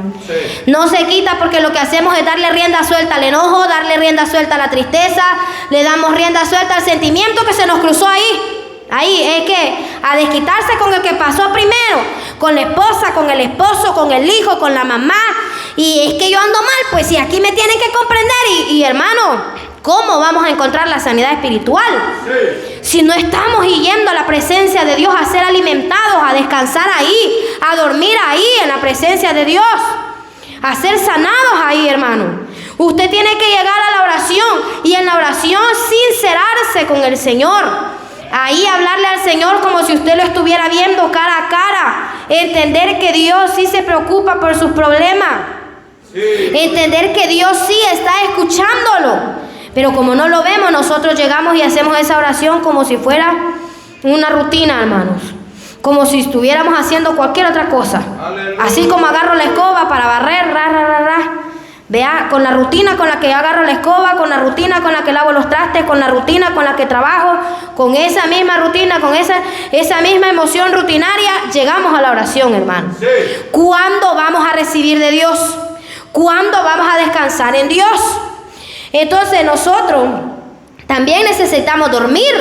No se quita porque lo que hacemos es darle rienda suelta al enojo, darle rienda suelta a la tristeza, le damos rienda suelta al sentimiento que se nos cruzó ahí. Ahí es que a desquitarse con el que pasó primero, con la esposa, con el esposo, con el hijo, con la mamá. Y es que yo ando mal, pues si aquí me tienen que comprender. Y hermano, ¿cómo vamos a encontrar la sanidad espiritual? Si no estamos yendo a la presencia de Dios a ser alimentados, a descansar ahí, a dormir ahí en la presencia de Dios, a ser sanados ahí, hermano. Usted tiene que llegar a la oración y en la oración sincerarse con el Señor. Ahí hablarle al Señor como si usted lo estuviera viendo cara a cara. Entender que Dios sí se preocupa por sus problemas. Entender que Dios sí está escuchándolo. Pero como no lo vemos, nosotros llegamos y hacemos esa oración como si fuera una rutina, hermanos. Como si estuviéramos haciendo cualquier otra cosa. Así como agarro la escoba para barrer, Vea, con la rutina con la que agarro la escoba, con la rutina con la que lavo los trastes, con la rutina con la que trabajo, con esa misma rutina, con esa misma emoción rutinaria, llegamos a la oración, hermano. ¿Cuándo vamos a recibir de Dios? ¿Cuándo vamos a descansar en Dios? Entonces nosotros también necesitamos dormir,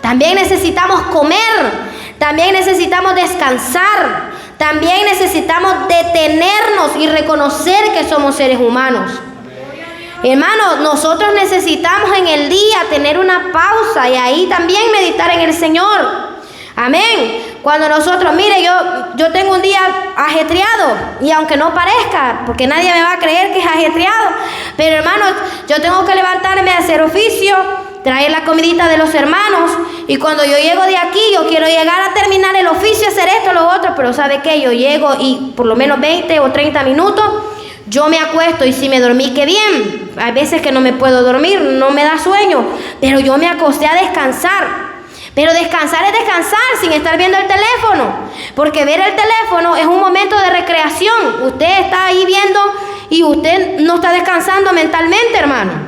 también necesitamos comer, también necesitamos descansar. También necesitamos detenernos y reconocer que somos seres humanos. Hermanos, nosotros necesitamos en el día tener una pausa y ahí también meditar en el Señor. Amén. Cuando nosotros, mire, yo tengo un día ajetreado y aunque no parezca, porque nadie me va a creer que es ajetreado, pero hermanos, yo tengo que levantarme a hacer oficio, traer la comidita de los hermanos, y cuando yo llego de aquí, yo quiero llegar a terminar el oficio, hacer esto, lo otro, pero ¿sabe qué? Yo llego y por lo menos 20 o 30 minutos, yo me acuesto y si me dormí, qué bien. Hay veces que no me puedo dormir, no me da sueño, pero yo me acosté a descansar. Pero descansar es descansar sin estar viendo el teléfono, porque ver el teléfono es un momento de recreación. Usted está ahí viendo y usted no está descansando mentalmente, hermano.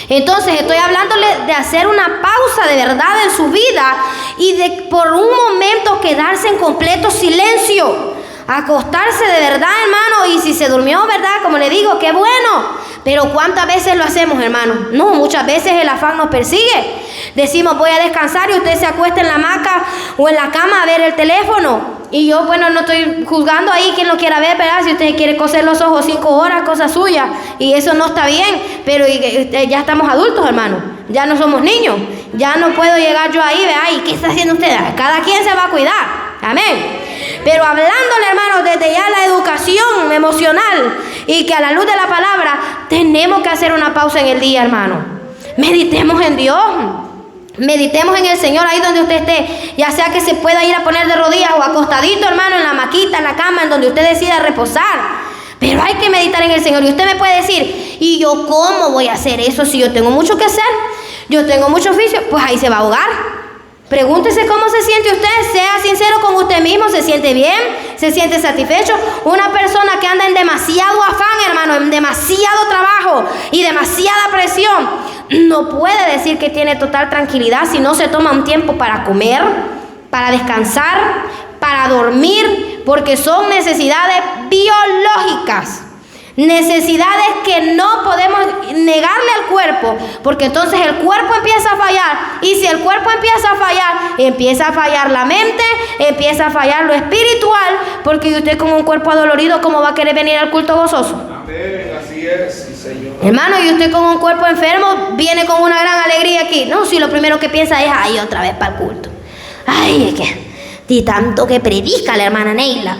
Entonces estoy hablándole de hacer una pausa de verdad en su vida y de por un momento quedarse en completo silencio, acostarse de verdad, hermano. Y si se durmió, verdad, como le digo, qué bueno. Pero ¿cuántas veces lo hacemos, hermano? No, muchas veces el afán nos persigue. Decimos, voy a descansar, y usted se acuesta en la hamaca o en la cama a ver el teléfono. Y yo, bueno, no estoy juzgando ahí quien lo quiera ver, ¿verdad? Si usted quiere coser los ojos 5 horas, cosa suya. Y eso no está bien. Pero ya estamos adultos, hermano. Ya no somos niños. Ya no puedo llegar yo ahí, ¿verdad? ¿Y qué está haciendo usted? Cada quien se va a cuidar. Amén. Pero hablándole, hermano, desde ya la educación emocional y que a la luz de la palabra tenemos que hacer una pausa en el día, hermano. Meditemos en Dios. Meditemos en el Señor ahí donde usted esté, ya sea que se pueda ir a poner de rodillas o acostadito, hermano, en la maquita, en la cama, en donde usted decida reposar. Pero hay que meditar en el Señor. Y usted me puede decir, ¿y yo cómo voy a hacer eso si yo tengo mucho que hacer? Yo tengo mucho oficio. Pues ahí se va a ahogar. Pregúntese cómo se siente usted, sea sincero con usted mismo, ¿se siente bien? ¿Se siente satisfecho? Una persona que anda en demasiado afán, hermano, en demasiado trabajo y demasiada presión, no puede decir que tiene total tranquilidad si no se toma un tiempo para comer, para descansar, para dormir, porque son necesidades biológicas. Necesidades que no podemos negarle al cuerpo, porque entonces el cuerpo empieza a fallar, y si el cuerpo empieza a fallar la mente, empieza a fallar lo espiritual, porque usted con un cuerpo adolorido, ¿cómo va a querer venir al culto gozoso? Amén, así es, sí, Señor. Hermano, y usted con un cuerpo enfermo viene con una gran alegría aquí. No, si lo primero que piensa es, ay, otra vez para el culto. Ay, es que, de tanto que predica la hermana Neila.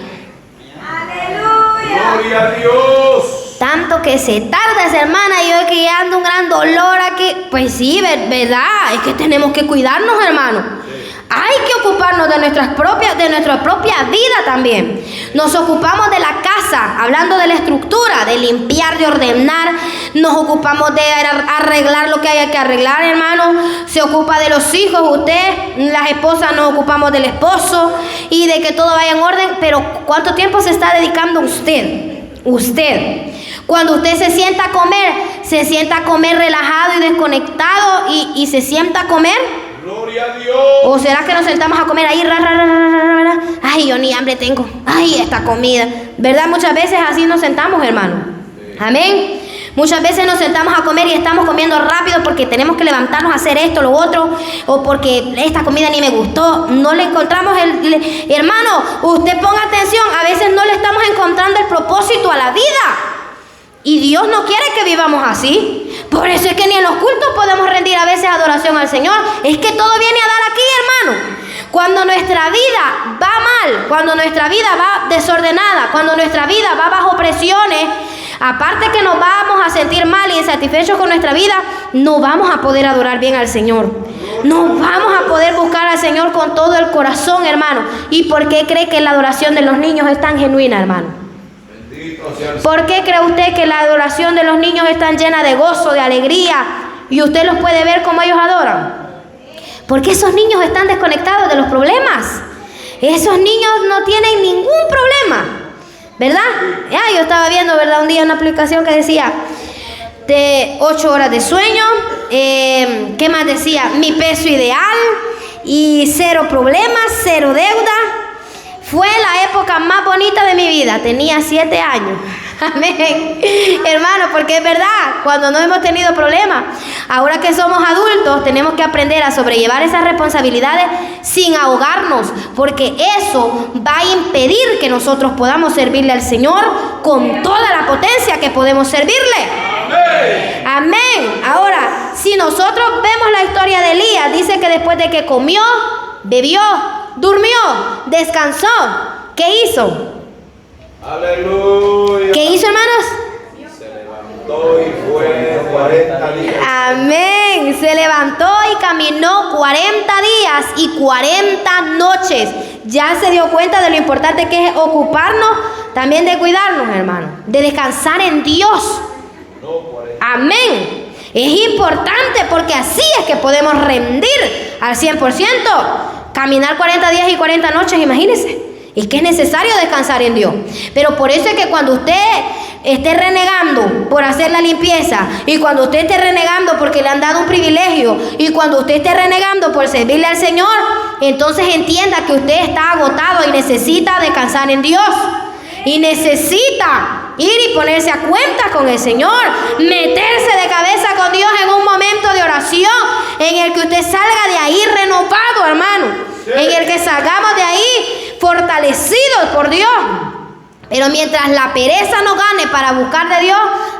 Gloria a Dios. Tanto que se tarda esa hermana, y yo que ando un gran dolor aquí. Pues sí, verdad, es que tenemos que cuidarnos, hermano. Hay que ocuparnos de nuestra propia vida también. Nos ocupamos de la casa, hablando de la estructura, de limpiar, de ordenar. Nos ocupamos de arreglar lo que haya que arreglar, hermano. Se ocupa de los hijos, usted, las esposas nos ocupamos del esposo y de que todo vaya en orden. Pero ¿cuánto tiempo se está dedicando usted? Usted. Cuando usted se sienta a comer relajado y desconectado y se sienta a comer. Gloria a Dios. ¿O será que nos sentamos a comer ahí? Ay, yo ni hambre tengo. Ay, esta comida. ¿Verdad? Muchas veces así nos sentamos, hermano. Amén. Muchas veces nos sentamos a comer y estamos comiendo rápido porque tenemos que levantarnos a hacer esto, lo otro, o porque esta comida ni me gustó. No le encontramos hermano, usted ponga atención, a veces no le estamos encontrando el propósito a la vida. Y Dios no quiere que vivamos así. Por eso es que ni en los cultos podemos rendir a veces adoración al Señor. Es que todo viene a dar aquí, hermano. Cuando nuestra vida va mal, cuando nuestra vida va desordenada, cuando nuestra vida va bajo presiones, aparte que nos vamos a sentir mal y insatisfechos con nuestra vida, no vamos a poder adorar bien al Señor. No vamos a poder buscar al Señor con todo el corazón, hermano. ¿Y por qué cree que la adoración de los niños es tan genuina, hermano? ¿Por qué cree usted que la adoración de los niños es tan llena de gozo, de alegría, y usted los puede ver como ellos adoran? Porque esos niños están desconectados de los problemas. Esos niños no tienen ningún problema, ¿verdad? Yo estaba viendo, ¿verdad? Un día una aplicación que decía de 8 horas de sueño, ¿qué más decía? Mi peso ideal y 0 problemas, 0 deuda. Fue la época más bonita de mi vida. Tenía 7 años. Amén. Hermano, porque es verdad, cuando no hemos tenido problemas, ahora que somos adultos, tenemos que aprender a sobrellevar esas responsabilidades sin ahogarnos, porque eso va a impedir que nosotros podamos servirle al Señor con toda la potencia que podemos servirle. Amén. Amén. Ahora, si nosotros vemos la historia de Elías, dice que después de que comió, bebió, durmió, descansó, ¿qué hizo? Aleluya. ¿Qué hizo, hermanos? Se levantó y fue 40 días. Amén. Se levantó y caminó 40 días y 40 noches. Ya se dio cuenta de lo importante que es ocuparnos también de cuidarnos, hermano, de descansar en Dios. Amén. Es importante porque así es que podemos rendir al 100%. Caminar 40 días y 40 noches, imagínense. Es que es necesario descansar en Dios. Pero por eso es que cuando usted esté renegando por hacer la limpieza, y cuando usted esté renegando porque le han dado un privilegio, y cuando usted esté renegando por servirle al Señor, entonces entienda que usted está agotado y necesita descansar en Dios. Y necesita ir y ponerse a cuenta con el Señor, meterse de cabeza con Dios en un momento de oración en el que usted salga de ahí renovado, hermano. Sí. En el que salgamos de ahí fortalecidos por Dios. Pero mientras la pereza nos gane para buscar de Dios,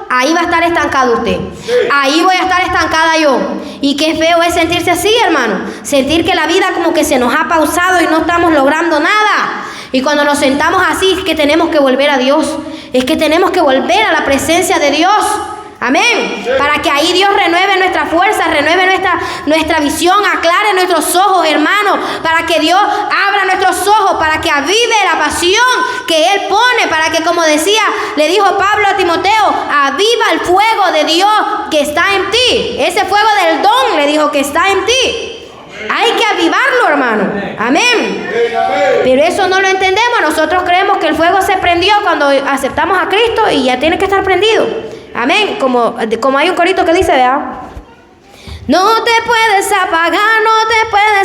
ahí va a estar estancado usted. Sí. Ahí voy a estar estancada yo. Y qué feo es sentirse así, hermano. Sentir que la vida como que se nos ha pausado y no estamos logrando nada. Y cuando nos sentamos así es que tenemos que volver a Dios. Es que tenemos que volver a la presencia de Dios. Amén. Sí. Para que ahí Dios renueve nuestra fuerza, renueve nuestra visión, aclare nuestros ojos, hermano. Para que Dios abra nuestros ojos, para que avive la pasión que Él pone. Para que, como decía, le dijo Pablo a Timoteo, aviva el fuego de Dios que está en ti. Ese fuego del don, le dijo, que está en ti. Hay que avivarlo, hermano. Amén. Pero eso no lo entendemos. Nosotros creemos que el fuego se prendió cuando aceptamos a Cristo y ya tiene que estar prendido. Amén. Como hay un corito que dice, ¿verdad? No te puedes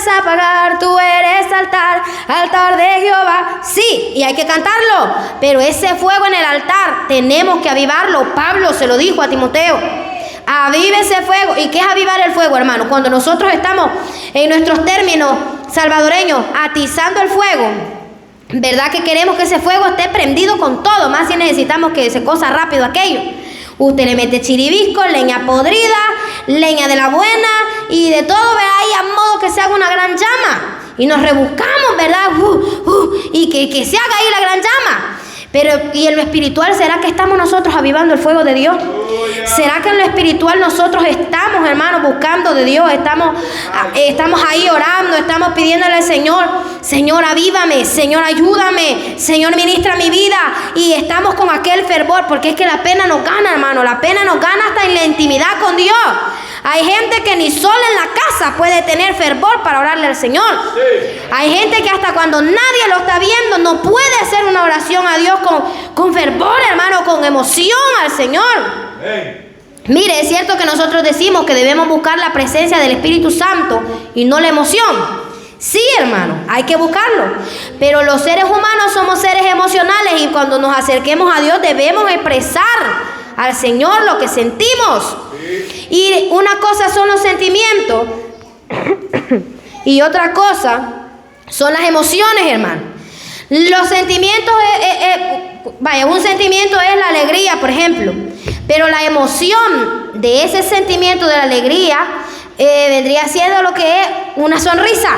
apagar, tú eres altar de Jehová. Sí, y hay que cantarlo, pero ese fuego en el altar tenemos que avivarlo. Pablo se lo dijo a Timoteo: avive ese fuego. ¿Y qué es avivar el fuego, hermano? Cuando nosotros estamos, en nuestros términos salvadoreños, atizando el fuego, ¿verdad? Que queremos que ese fuego esté prendido con todo, más si necesitamos que se cosa rápido aquello. Usted le mete chiribisco, leña podrida, leña de la buena y de todo, ¿verdad? Y a modo que se haga una gran llama. Y nos rebuscamos, ¿verdad? Y que se haga ahí la gran llama. Pero, ¿y en lo espiritual será que estamos nosotros avivando el fuego de Dios? ¿Será que en lo espiritual nosotros estamos, hermanos, buscando de Dios? Estamos ahí orando, estamos pidiéndole al Señor: Señor, avívame, Señor, ayúdame, Señor, ministra mi vida. Y estamos con aquel fervor, porque es que la pena nos gana, hermano. La pena nos gana hasta en la intimidad con Dios. Hay gente que ni sola en la casa puede tener fervor para orarle al Señor. Hay gente que hasta cuando nadie lo está viendo no puede hacer una oración a Dios con fervor, hermano, con emoción al Señor. Mire, es cierto que nosotros decimos que debemos buscar la presencia del Espíritu Santo y no la emoción. Sí, hermano, hay que buscarlo. Pero los seres humanos somos seres emocionales y cuando nos acerquemos a Dios debemos expresar al Señor lo que sentimos. Y una cosa son los sentimientos y otra cosa son las emociones, hermano. Los sentimientos, un sentimiento es la alegría, por ejemplo. Pero la emoción de ese sentimiento de la alegría vendría siendo lo que es una sonrisa,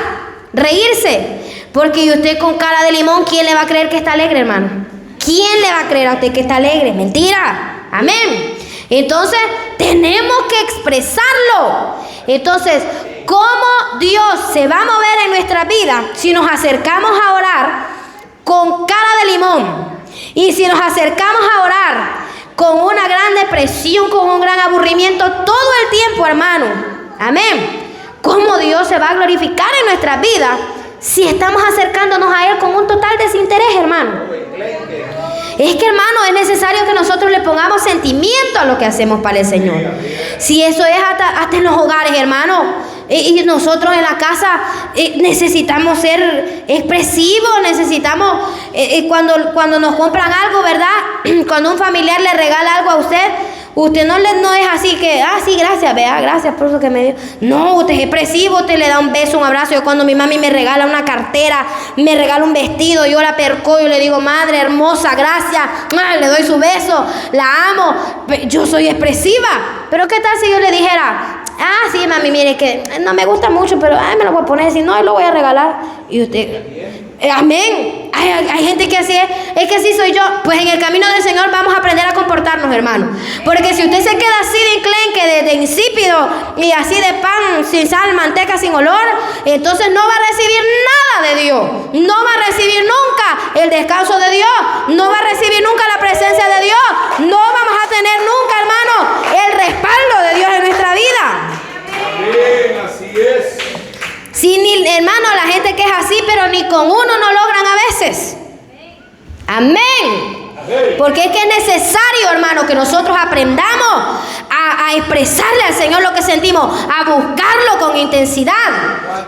reírse. Porque usted con cara de limón, ¿quién le va a creer que está alegre, hermano? ¿Quién le va a creer a usted que está alegre? Mentira. Amén. Entonces, tenemos que expresarlo. Entonces, ¿cómo Dios se va a mover en nuestra vida si nos acercamos a orar con cara de limón? Y si nos acercamos a orar con una gran depresión, con un gran aburrimiento todo el tiempo, hermano. Amén. ¿Cómo Dios se va a glorificar en nuestra vida si estamos acercándonos a Él con un total desinterés, hermano? Es que, hermano, es necesario que nosotros le pongamos sentimiento a lo que hacemos para el Señor. Si eso es hasta en los hogares, hermano. Y nosotros en la casa necesitamos ser expresivos, necesitamos, cuando nos compran algo, ¿verdad? Cuando un familiar le regala algo a usted no es así que, sí, gracias, vea, gracias por eso que me dio. No, usted es expresivo, usted le da un beso, un abrazo. Yo cuando mi mami me regala una cartera, me regala un vestido, yo la percoyo, le digo: madre hermosa, gracias, le doy su beso, la amo. Yo soy expresiva. Pero ¿qué tal si yo le dijera: sí, mami, mire que no me gusta mucho, pero me lo voy a poner, si no, lo voy a regalar? Y usted, amén. Hay gente que así es que así soy yo. Pues en el camino del Señor vamos a aprender a comportarnos, hermano. Porque si usted se queda así de enclenque, de insípido y así de pan sin sal, manteca sin olor, entonces no va a recibir nada de Dios. No va a recibir nunca el descanso de Dios. No va a recibir nunca la presencia de Dios. No vamos a tener nunca, hermano, el respaldo de Dios en nuestra vida. Amén, así es. Sí, hermano, la gente que es así, pero ni con uno no logran a veces. Amén. Porque es que es necesario, hermano, que nosotros aprendamos a expresarle al Señor lo que sentimos, a buscarlo con intensidad.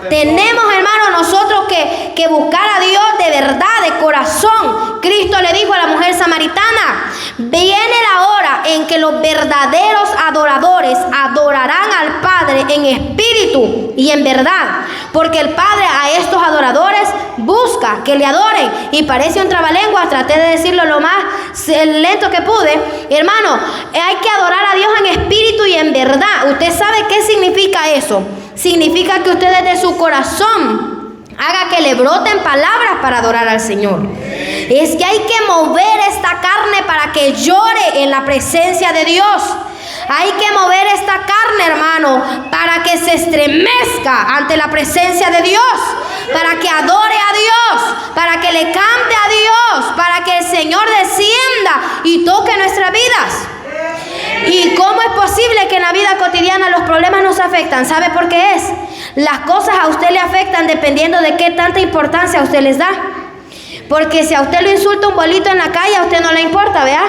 Tenemos, hermano, nosotros que buscar a Dios de verdad, de corazón. Cristo le dijo a la mujer samaritana: viene la hora en que los verdaderos adoradores adorarán al Padre en espíritu y en verdad, porque el Padre a estos adoradores busca que le adoren. Y parece un trabalenguas, traté de decirlo lo más lento que pude. Hermano, hay que adorar a Dios en espíritu y en verdad. ¿Usted sabe qué significa eso? Significa que usted desde su corazón haga que le broten palabras para adorar al Señor. Es que hay que mover esta carne para que llore en la presencia de Dios. Hay que mover esta carne, hermano, para que se estremezca ante la presencia de Dios, para que adore a Dios, para que le cante a Dios, para que el Señor descienda y toque nuestras vidas. ¿Y cómo es posible que en la vida cotidiana los problemas nos afectan? ¿Sabe por qué es? las cosas a usted le afectan dependiendo de qué tanta importancia a usted les da. Porque si a usted lo insulta un bolito en la calle, a usted no le importa, ¿vea?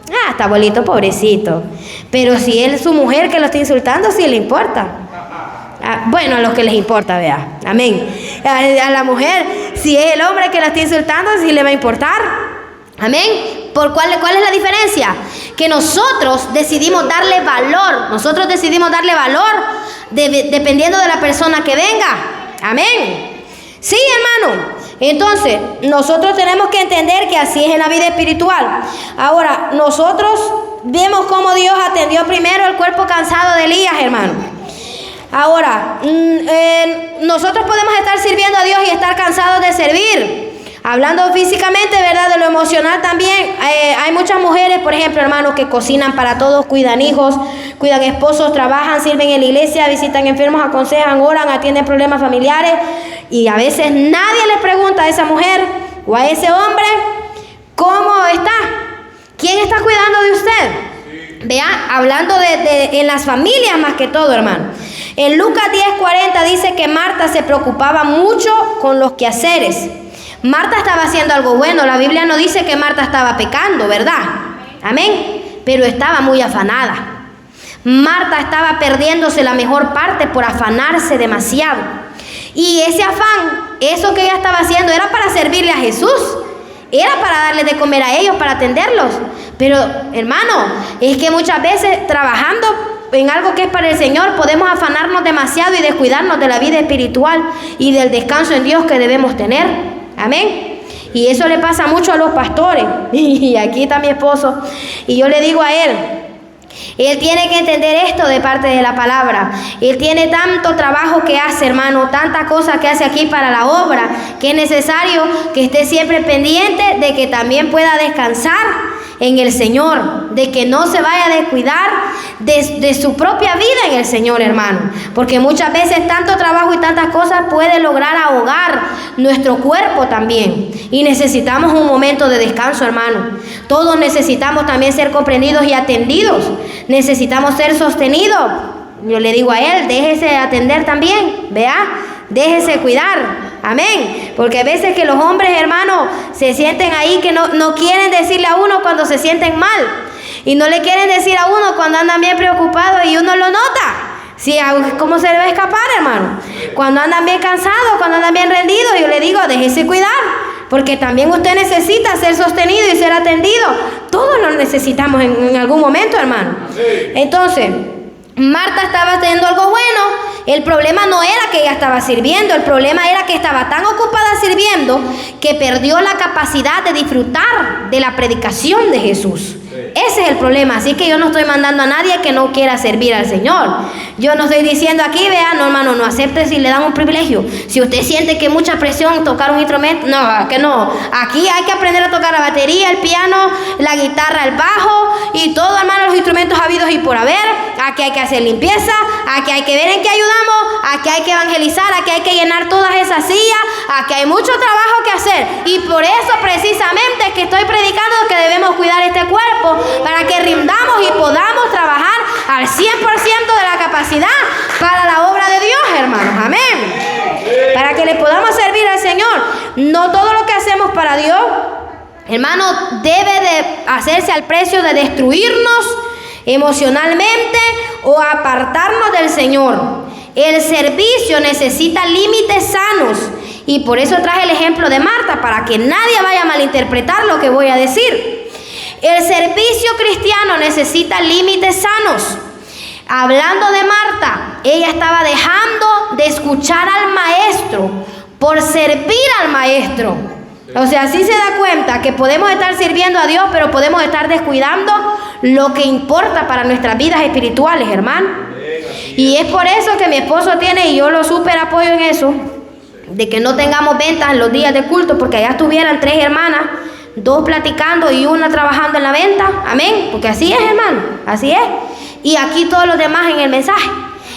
Ah, está bolito, pobrecito. Pero si él es su mujer que lo está insultando, sí le importa. Bueno, a los que les importa, vea. Amén. A la mujer, si es el hombre que la está insultando, sí le va a importar. Amén. ¿Cuál es la diferencia? Que nosotros decidimos darle valor. Nosotros decidimos darle valor dependiendo de la persona que venga. Amén. Sí, hermano. Entonces, nosotros tenemos que entender que así es en la vida espiritual. Ahora, nosotros vemos cómo Dios atendió primero el cuerpo cansado de Elías, hermano. Ahora, nosotros podemos estar sirviendo a Dios y estar cansados de servir. Hablando físicamente, ¿verdad? De lo emocional también. Hay muchas mujeres, por ejemplo, hermanos, que cocinan para todos, cuidan hijos, cuidan esposos, trabajan, sirven en la iglesia, visitan enfermos, aconsejan, oran, atienden problemas familiares. Y a veces nadie le pregunta a esa mujer o a ese hombre, ¿cómo está? ¿Quién está cuidando de usted? Vea, hablando en las familias más que todo, hermano. En Lucas 10:40 dice que Marta se preocupaba mucho con los quehaceres. Marta estaba haciendo algo bueno. La Biblia no dice que Marta estaba pecando, ¿verdad? Amén. Pero estaba muy afanada. Marta estaba perdiéndose la mejor parte por afanarse demasiado. Y ese afán, eso que ella estaba haciendo, era para servirle a Jesús. Era para darle de comer a ellos, para atenderlos. Pero, hermano, es que muchas veces trabajando en algo que es para el Señor, podemos afanarnos demasiado y descuidarnos de la vida espiritual y del descanso en Dios que debemos tener. Amén. Y eso le pasa mucho a los pastores. Y aquí está mi esposo. Y yo le digo a él tiene que entender esto de parte de la palabra. Él tiene tanto trabajo que hace, hermano, tanta cosa que hace aquí para la obra, que es necesario que esté siempre pendiente de que también pueda descansar en el Señor, de que no se vaya a descuidar de su propia vida en el Señor, hermano, porque muchas veces tanto trabajo y tantas cosas puede lograr ahogar nuestro cuerpo también, y necesitamos un momento de descanso, hermano. Todos necesitamos también ser comprendidos y atendidos, necesitamos ser sostenidos. Yo le digo a él, déjese atender también, vea, déjese cuidar. Amén. Porque a veces que los hombres, hermanos, se sienten ahí que no quieren decirle a uno cuando se sienten mal. Y no le quieren decir a uno cuando andan bien preocupados y uno lo nota. Sí, ¿cómo se le va a escapar, hermano? Cuando andan bien cansados, cuando andan bien rendidos, yo le digo, déjese cuidar. Porque también usted necesita ser sostenido y ser atendido. Todos lo necesitamos en algún momento, hermano. Entonces, Marta estaba haciendo algo bueno. El problema no era que ella estaba sirviendo, el problema era que estaba tan ocupada sirviendo que perdió la capacidad de disfrutar de la predicación de Jesús. Ese es el problema. Así que yo no estoy mandando a nadie que no quiera servir al Señor. Yo no estoy diciendo aquí, vean, no, hermano, no acepte si le dan un privilegio. Si usted siente que mucha presión tocar un instrumento, no, que no. Aquí hay que aprender a tocar la batería, el piano, la guitarra, el bajo y todo, hermano, los instrumentos habidos y por haber. Aquí hay que hacer limpieza, aquí hay que ver en qué ayudamos, aquí hay que evangelizar, aquí hay que llenar todas esas sillas, aquí hay mucho trabajo que hacer. Y por eso precisamente es que estoy predicando que debemos cuidar este cuerpo para que rindamos y podamos trabajar al 100% de la capacidad para la obra de Dios, hermanos. Amén. Para que le podamos servir al Señor. No todo lo que hacemos para Dios, hermano, debe de hacerse al precio de destruirnos emocionalmente o apartarnos del Señor. El servicio necesita límites sanos. Y por eso traje el ejemplo de Marta, para que nadie vaya a malinterpretar lo que voy a decir. El servicio cristiano necesita límites sanos. Hablando de Marta, ella estaba dejando de escuchar al maestro por servir al maestro. O sea, así se da cuenta que podemos estar sirviendo a Dios, pero podemos estar descuidando lo que importa para nuestras vidas espirituales, hermano. Y es por eso que mi esposo tiene, y yo lo súper apoyo en eso, de que no tengamos ventas en los días de culto, porque allá estuvieran 3 hermanas, 2 platicando y 1 trabajando en la venta. Amén. Porque así es, hermano. Así es. Y aquí todos los demás en el mensaje.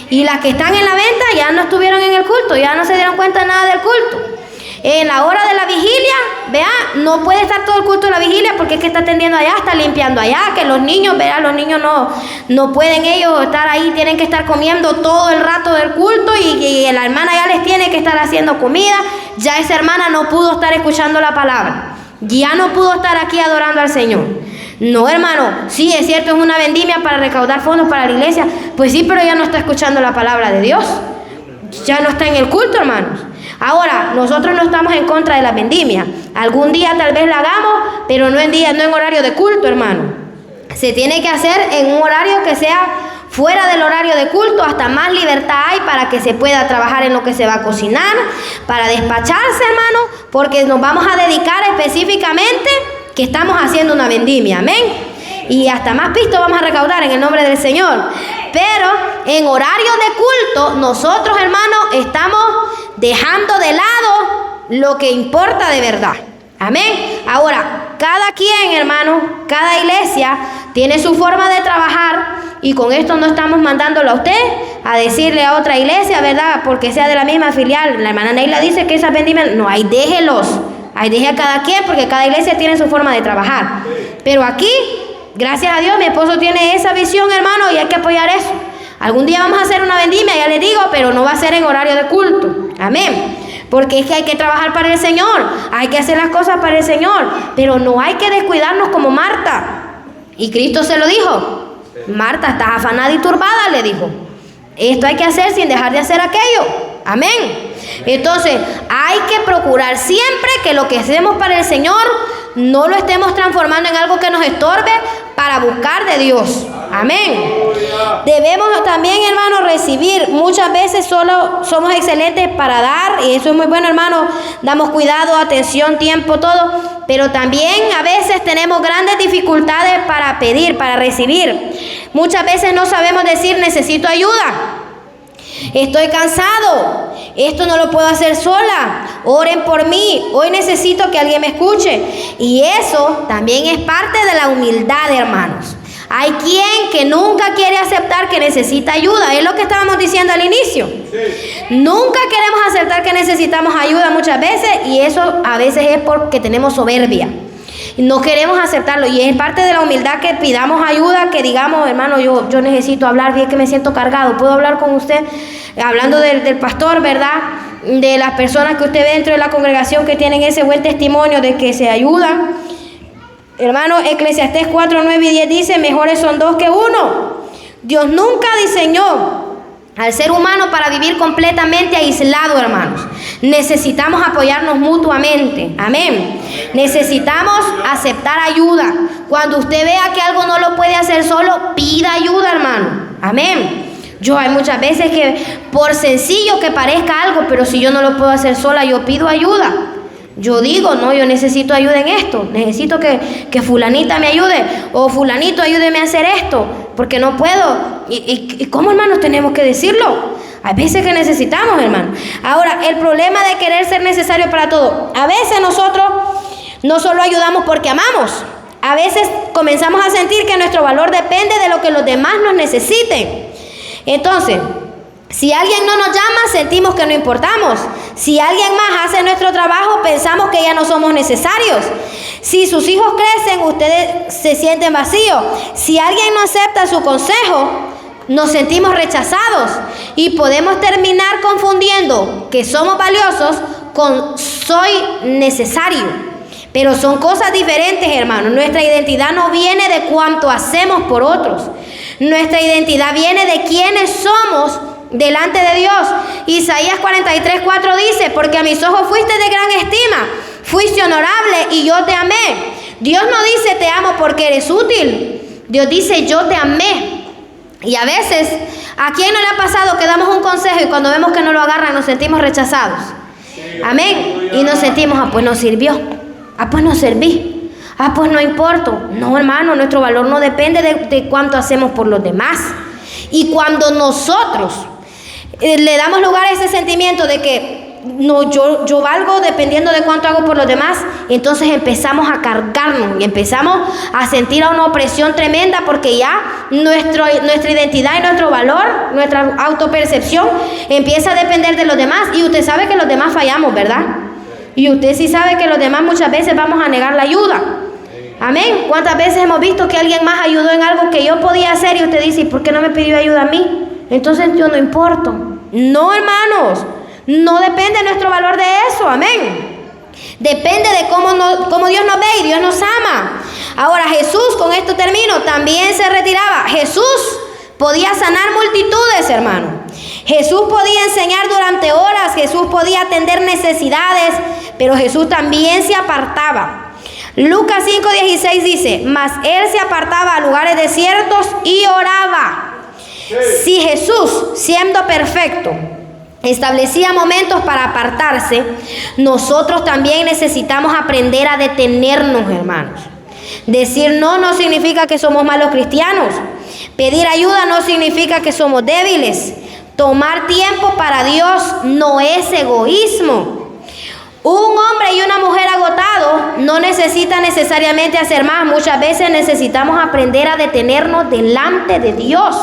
Y las que están en la venta ya no estuvieron en el culto, ya no se dieron cuenta de nada del culto. En la hora de la vigilia, vea, no puede estar todo el culto de la vigilia porque es que está atendiendo allá, está limpiando allá, que los niños, vea, los niños no pueden ellos estar ahí, tienen que estar comiendo todo el rato del culto y la hermana ya les tiene que estar haciendo comida. Ya esa hermana no pudo estar escuchando la palabra, ya no pudo estar aquí adorando al Señor. No, hermano, sí, es cierto, es una vendimia para recaudar fondos para la iglesia, pues sí, pero ya no está escuchando la palabra de Dios, ya no está en el culto, hermanos. Ahora, nosotros no estamos en contra de la vendimia. Algún día tal vez la hagamos, pero no en horario de culto, hermano. Se tiene que hacer en un horario que sea fuera del horario de culto. Hasta más libertad hay para que se pueda trabajar en lo que se va a cocinar, para despacharse, hermano, porque nos vamos a dedicar específicamente que estamos haciendo una vendimia, amén. Y hasta más pisto vamos a recaudar en el nombre del Señor. Pero en horario de culto, nosotros, hermanos, estamos dejando de lado lo que importa de verdad. Amén. Ahora, cada quien, hermano, cada iglesia tiene su forma de trabajar. Y con esto no estamos mandándolo a usted a decirle a otra iglesia, ¿verdad? Porque sea de la misma filial. La hermana Neila dice que esas vendimias, no, ahí déjelos. Ahí deje a cada quien, porque cada iglesia tiene su forma de trabajar. Pero aquí, gracias a Dios, mi esposo tiene esa visión, hermano, y hay que apoyar eso. Algún día vamos a hacer una vendimia, ya les digo, pero no va a ser en horario de culto. Amén. Porque es que hay que trabajar para el Señor, hay que hacer las cosas para el Señor, pero no hay que descuidarnos como Marta. Y Cristo se lo dijo. Marta, estás afanada y turbada, le dijo. Esto hay que hacer sin dejar de hacer aquello. Amén. Entonces, hay que procurar siempre que lo que hacemos para el Señor no lo estemos transformando en algo que nos estorbe para buscar de Dios. Amén. Debemos también, hermano, recibir. Muchas veces solo somos excelentes para dar, y eso es muy bueno, hermano. Damos cuidado, atención, tiempo, todo. Pero también a veces tenemos grandes dificultades para pedir, para recibir. Muchas veces no sabemos decir, necesito ayuda. Estoy cansado, esto no lo puedo hacer sola, oren por mí, hoy necesito que alguien me escuche. Y eso también es parte de la humildad, hermanos. Hay quien que nunca quiere aceptar que necesita ayuda, es lo que estábamos diciendo al inicio. Nunca queremos aceptar que necesitamos ayuda muchas veces, y eso a veces es porque tenemos soberbia. No queremos aceptarlo, y es parte de la humildad que pidamos ayuda, que digamos, hermano, yo necesito hablar, bien que me siento cargado, puedo hablar con usted, hablando del pastor, ¿verdad? De las personas que usted ve dentro de la congregación que tienen ese buen testimonio de que se ayudan. Hermano, Eclesiastés 4, 9 y 10 dice, mejores son dos que uno. Dios nunca diseñó al ser humano para vivir completamente aislado, hermanos. Necesitamos apoyarnos mutuamente. Amén. Necesitamos aceptar ayuda. Cuando usted vea que algo no lo puede hacer solo, pida ayuda, hermano. Amén. Hay muchas veces que por sencillo que parezca algo, pero si yo no lo puedo hacer sola, yo pido ayuda. Yo digo, no, yo necesito ayuda en esto. Necesito que fulanita me ayude. O fulanito, ayúdeme a hacer esto, porque no puedo. ¿Y cómo, hermanos, tenemos que decirlo? Hay veces que necesitamos, hermano. Ahora, el problema de querer ser necesario para todo. A veces nosotros no solo ayudamos porque amamos. A veces comenzamos a sentir que nuestro valor depende de lo que los demás nos necesiten. Entonces, si alguien no nos llama, sentimos que no importamos. Si alguien más hace nuestro trabajo, pensamos que ya no somos necesarios. Si sus hijos crecen, ustedes se sienten vacíos. Si alguien no acepta su consejo, nos sentimos rechazados. Y podemos terminar confundiendo que somos valiosos con soy necesario. Pero son cosas diferentes, hermanos. Nuestra identidad no viene de cuánto hacemos por otros. Nuestra identidad viene de quiénes somos delante de Dios. Isaías 43, 4 dice, porque a mis ojos fuiste de gran estima, fuiste honorable y yo te amé. Dios no dice te amo porque eres útil. Dios dice yo te amé. Y a veces, ¿a quién no le ha pasado que damos un consejo y cuando vemos que no lo agarran nos sentimos rechazados? Amén. Y nos sentimos, pues no sirvió. Pues no serví. Pues no importo. No, hermano, nuestro valor no depende de cuánto hacemos por los demás. Y cuando nosotros le damos lugar a ese sentimiento de que no, yo valgo dependiendo de cuánto hago por los demás, entonces empezamos a cargarnos y empezamos a sentir una opresión tremenda, porque ya nuestra identidad y nuestro valor, nuestra autopercepción empieza a depender de los demás. Y usted sabe que los demás fallamos, ¿verdad? Y usted sí sabe que los demás muchas veces vamos a negar la ayuda. Amén. ¿Cuántas veces hemos visto que alguien más ayudó en algo que yo podía hacer y usted dice, ¿por qué no me pidió ayuda a mí? Entonces yo no importo. No, hermanos, no depende nuestro valor de eso. Amén. Depende de cómo Dios nos ve y Dios nos ama. Ahora Jesús, con esto termino, también se retiraba. Jesús podía sanar multitudes, hermano. Jesús podía enseñar durante horas. Jesús podía atender necesidades, pero Jesús también se apartaba. Lucas 5:16 dice, mas él se apartaba a lugares desiertos y oraba. Si Jesús, siendo perfecto, establecía momentos para apartarse, nosotros también necesitamos aprender a detenernos, hermanos. Decir no significa que somos malos cristianos. Pedir ayuda no significa que somos débiles. Tomar tiempo para Dios no es egoísmo. Un hombre y una mujer agotados no necesitan necesariamente hacer más. Muchas veces necesitamos aprender a detenernos delante de Dios.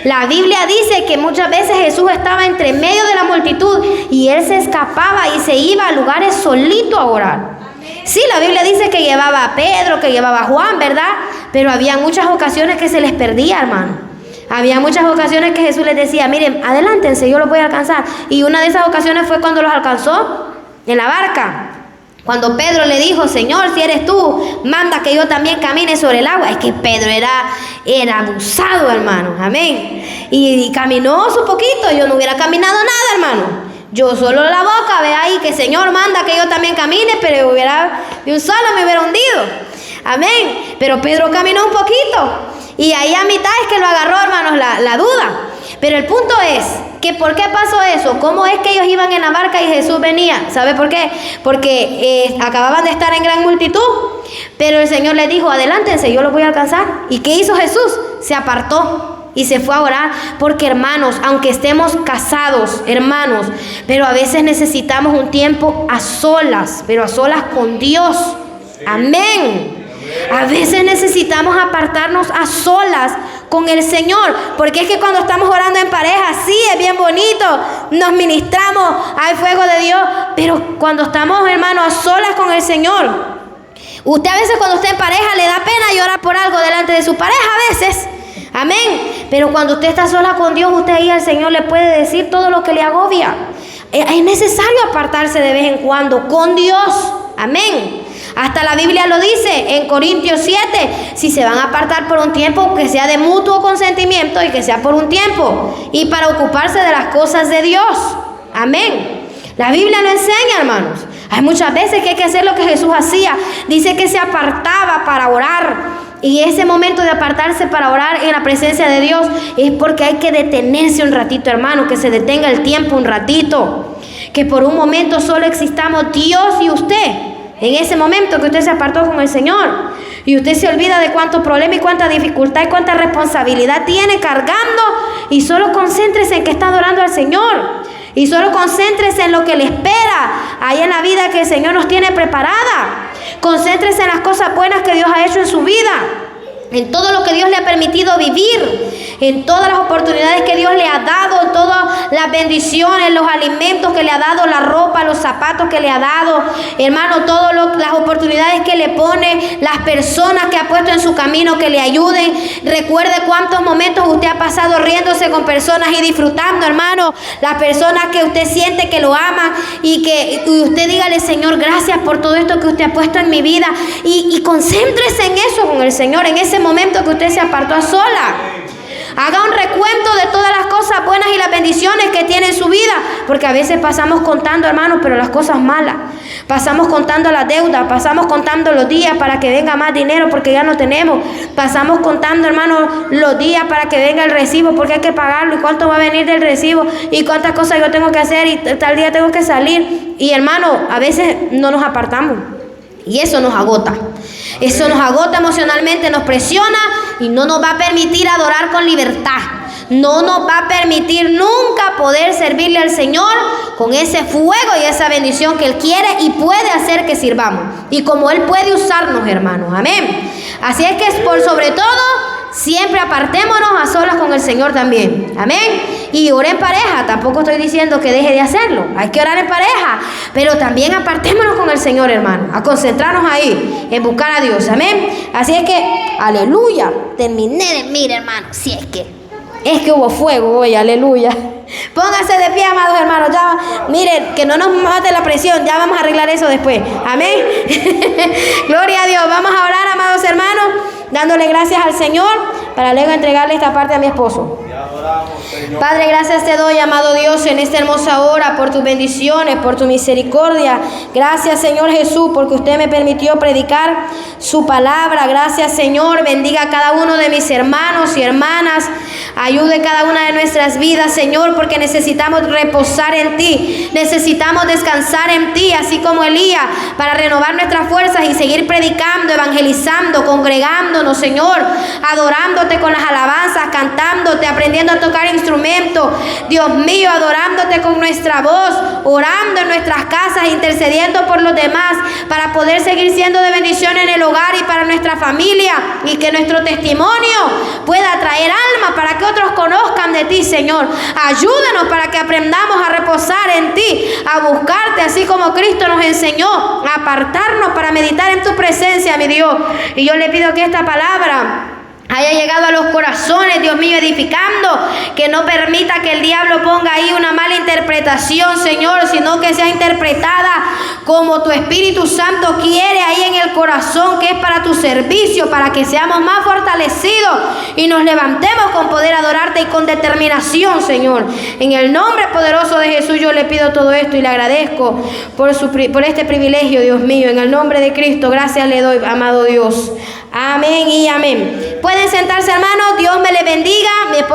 La Biblia dice que muchas veces Jesús estaba entre medio de la multitud y él se escapaba y se iba a lugares solito a orar. Sí, la Biblia dice que llevaba a Pedro, que llevaba a Juan, ¿verdad? Pero había muchas ocasiones que se les perdía, hermano. Había muchas ocasiones que Jesús les decía, miren, adelántense, yo los voy a alcanzar. Y una de esas ocasiones fue cuando los alcanzó en la barca. Cuando Pedro le dijo, Señor, si eres tú, manda que yo también camine sobre el agua. Es que Pedro era abusado, hermano. Amén. Y caminó su poquito. Yo no hubiera caminado nada, hermano. Yo solo la boca, ve ahí que Señor manda que yo también camine, pero de un solo me hubiera hundido. Amén. Pero Pedro caminó un poquito. Y ahí a mitad es que lo agarró, hermanos, la duda. Pero el punto es que ¿por qué pasó eso? ¿Cómo es que ellos iban en la barca y Jesús venía? ¿Sabe por qué? Porque acababan de estar en gran multitud. Pero el Señor les dijo, adelántense, yo los voy a alcanzar. ¿Y qué hizo Jesús? Se apartó y se fue a orar. Porque, hermanos, aunque estemos casados, hermanos, pero a veces necesitamos un tiempo a solas, pero a solas con Dios. Amén. A veces necesitamos apartarnos a solas con el Señor, porque es que cuando estamos orando en pareja, sí, es bien bonito, nos ministramos, hay fuego de Dios, pero cuando estamos, hermanos, a solas con el Señor, usted a veces cuando está en pareja le da pena llorar por algo delante de su pareja, a veces, amén, pero cuando usted está sola con Dios, usted ahí al Señor le puede decir todo lo que le agobia. Es necesario apartarse de vez en cuando con Dios, amén. Hasta la Biblia lo dice en Corintios 7, si se van a apartar por un tiempo, que sea de mutuo consentimiento y que sea por un tiempo y para ocuparse de las cosas de Dios. Amén. La Biblia lo enseña, hermanos. Hay muchas veces que hay que hacer lo que Jesús hacía. Dice que se apartaba para orar. Y ese momento de apartarse para orar en la presencia de Dios es porque hay que detenerse un ratito, hermano, que se detenga el tiempo un ratito. Que por un momento solo existamos Dios y usted. En ese momento que usted se apartó con el Señor y usted se olvida de cuánto problema y cuánta dificultad y cuánta responsabilidad tiene cargando, y solo concéntrese en que está adorando al Señor y solo concéntrese en lo que le espera ahí en la vida que el Señor nos tiene preparada. Concéntrese en las cosas buenas que Dios ha hecho en su vida, en todo lo que Dios le ha permitido vivir, en todas las oportunidades que Dios le ha dado, en todas las bendiciones, los alimentos que le ha dado, la ropa, los zapatos que le ha dado, hermano, todas las oportunidades que le pone, las personas que ha puesto en su camino que le ayuden. Recuerde cuántos momentos usted ha pasado riéndose con personas y disfrutando, hermano, las personas que usted siente que lo aman, y que usted dígale, Señor, gracias por todo esto que usted ha puesto en mi vida, y concéntrese en eso con el Señor, en ese momento que usted se apartó a sola. Haga un recuento de todas las cosas buenas y las bendiciones que tiene en su vida, porque a veces pasamos contando, hermanos, pero las cosas malas. Pasamos contando las deudas, pasamos contando los días para que venga más dinero porque ya no tenemos. Pasamos contando, hermanos, los días para que venga el recibo porque hay que pagarlo, y cuánto va a venir del recibo y cuántas cosas yo tengo que hacer y tal día tengo que salir. Y, hermano, a veces no nos apartamos y eso nos agota. Eso nos agota emocionalmente, nos presiona y no nos va a permitir adorar con libertad. No nos va a permitir nunca poder servirle al Señor con ese fuego y esa bendición que Él quiere y puede hacer que sirvamos. Y como Él puede usarnos, hermanos. Amén. Así es que por sobre todo, siempre apartémonos a solas con el Señor también. Amén. Y ore en pareja. Tampoco estoy diciendo que deje de hacerlo. Hay que orar en pareja. Pero también apartémonos con el Señor, hermano. A concentrarnos ahí, en buscar a Dios. Amén. Así es que, aleluya. Terminé de mirar, hermano. Si es que hubo fuego hoy, aleluya. Pónganse de pie, amados hermanos. Ya, miren, que no nos mate la presión. Ya vamos a arreglar eso después. Amén. Gloria a Dios. Vamos a orar, amados hermanos, dándole gracias al Señor para luego entregarle esta parte a mi esposo. Padre, gracias te doy, amado Dios, en esta hermosa hora por tus bendiciones, por tu misericordia. Gracias, Señor Jesús, porque usted me permitió predicar su palabra. Gracias, Señor. Bendiga a cada uno de mis hermanos y hermanas. Ayude cada una de nuestras vidas, Señor, porque necesitamos reposar en ti. Necesitamos descansar en ti, así como Elías, para renovar nuestras fuerzas y seguir predicando, evangelizando, congregándonos, Señor, adorándote con las alabanzas, cantándote, aprendiendo a tocar instrumentos, Dios mío, adorándote con nuestra voz, orando en nuestras casas, intercediendo por los demás, para poder seguir siendo de bendición en el hogar y para nuestra familia, y que nuestro testimonio pueda traer alma para que otros conozcan de ti, Señor. Ayúdanos para que aprendamos a reposar en ti, a buscarte, así como Cristo nos enseñó, a apartarnos para meditar en tu presencia, mi Dios. Y yo le pido que esta palabra haya llegado a los corazones, Dios mío, edificando, que no permita que el diablo ponga ahí una mala interpretación, Señor, sino que sea interpretada como tu Espíritu Santo quiere ahí en el corazón, que es para tu servicio, para que seamos más fortalecidos y nos levantemos con poder adorarte y con determinación, Señor. En el nombre poderoso de Jesús yo le pido todo esto y le agradezco por este privilegio, Dios mío. En el nombre de Cristo, gracias le doy, amado Dios. Amén y amén. Pueden sentarse, hermanos. Dios me le bendiga. Mi esposo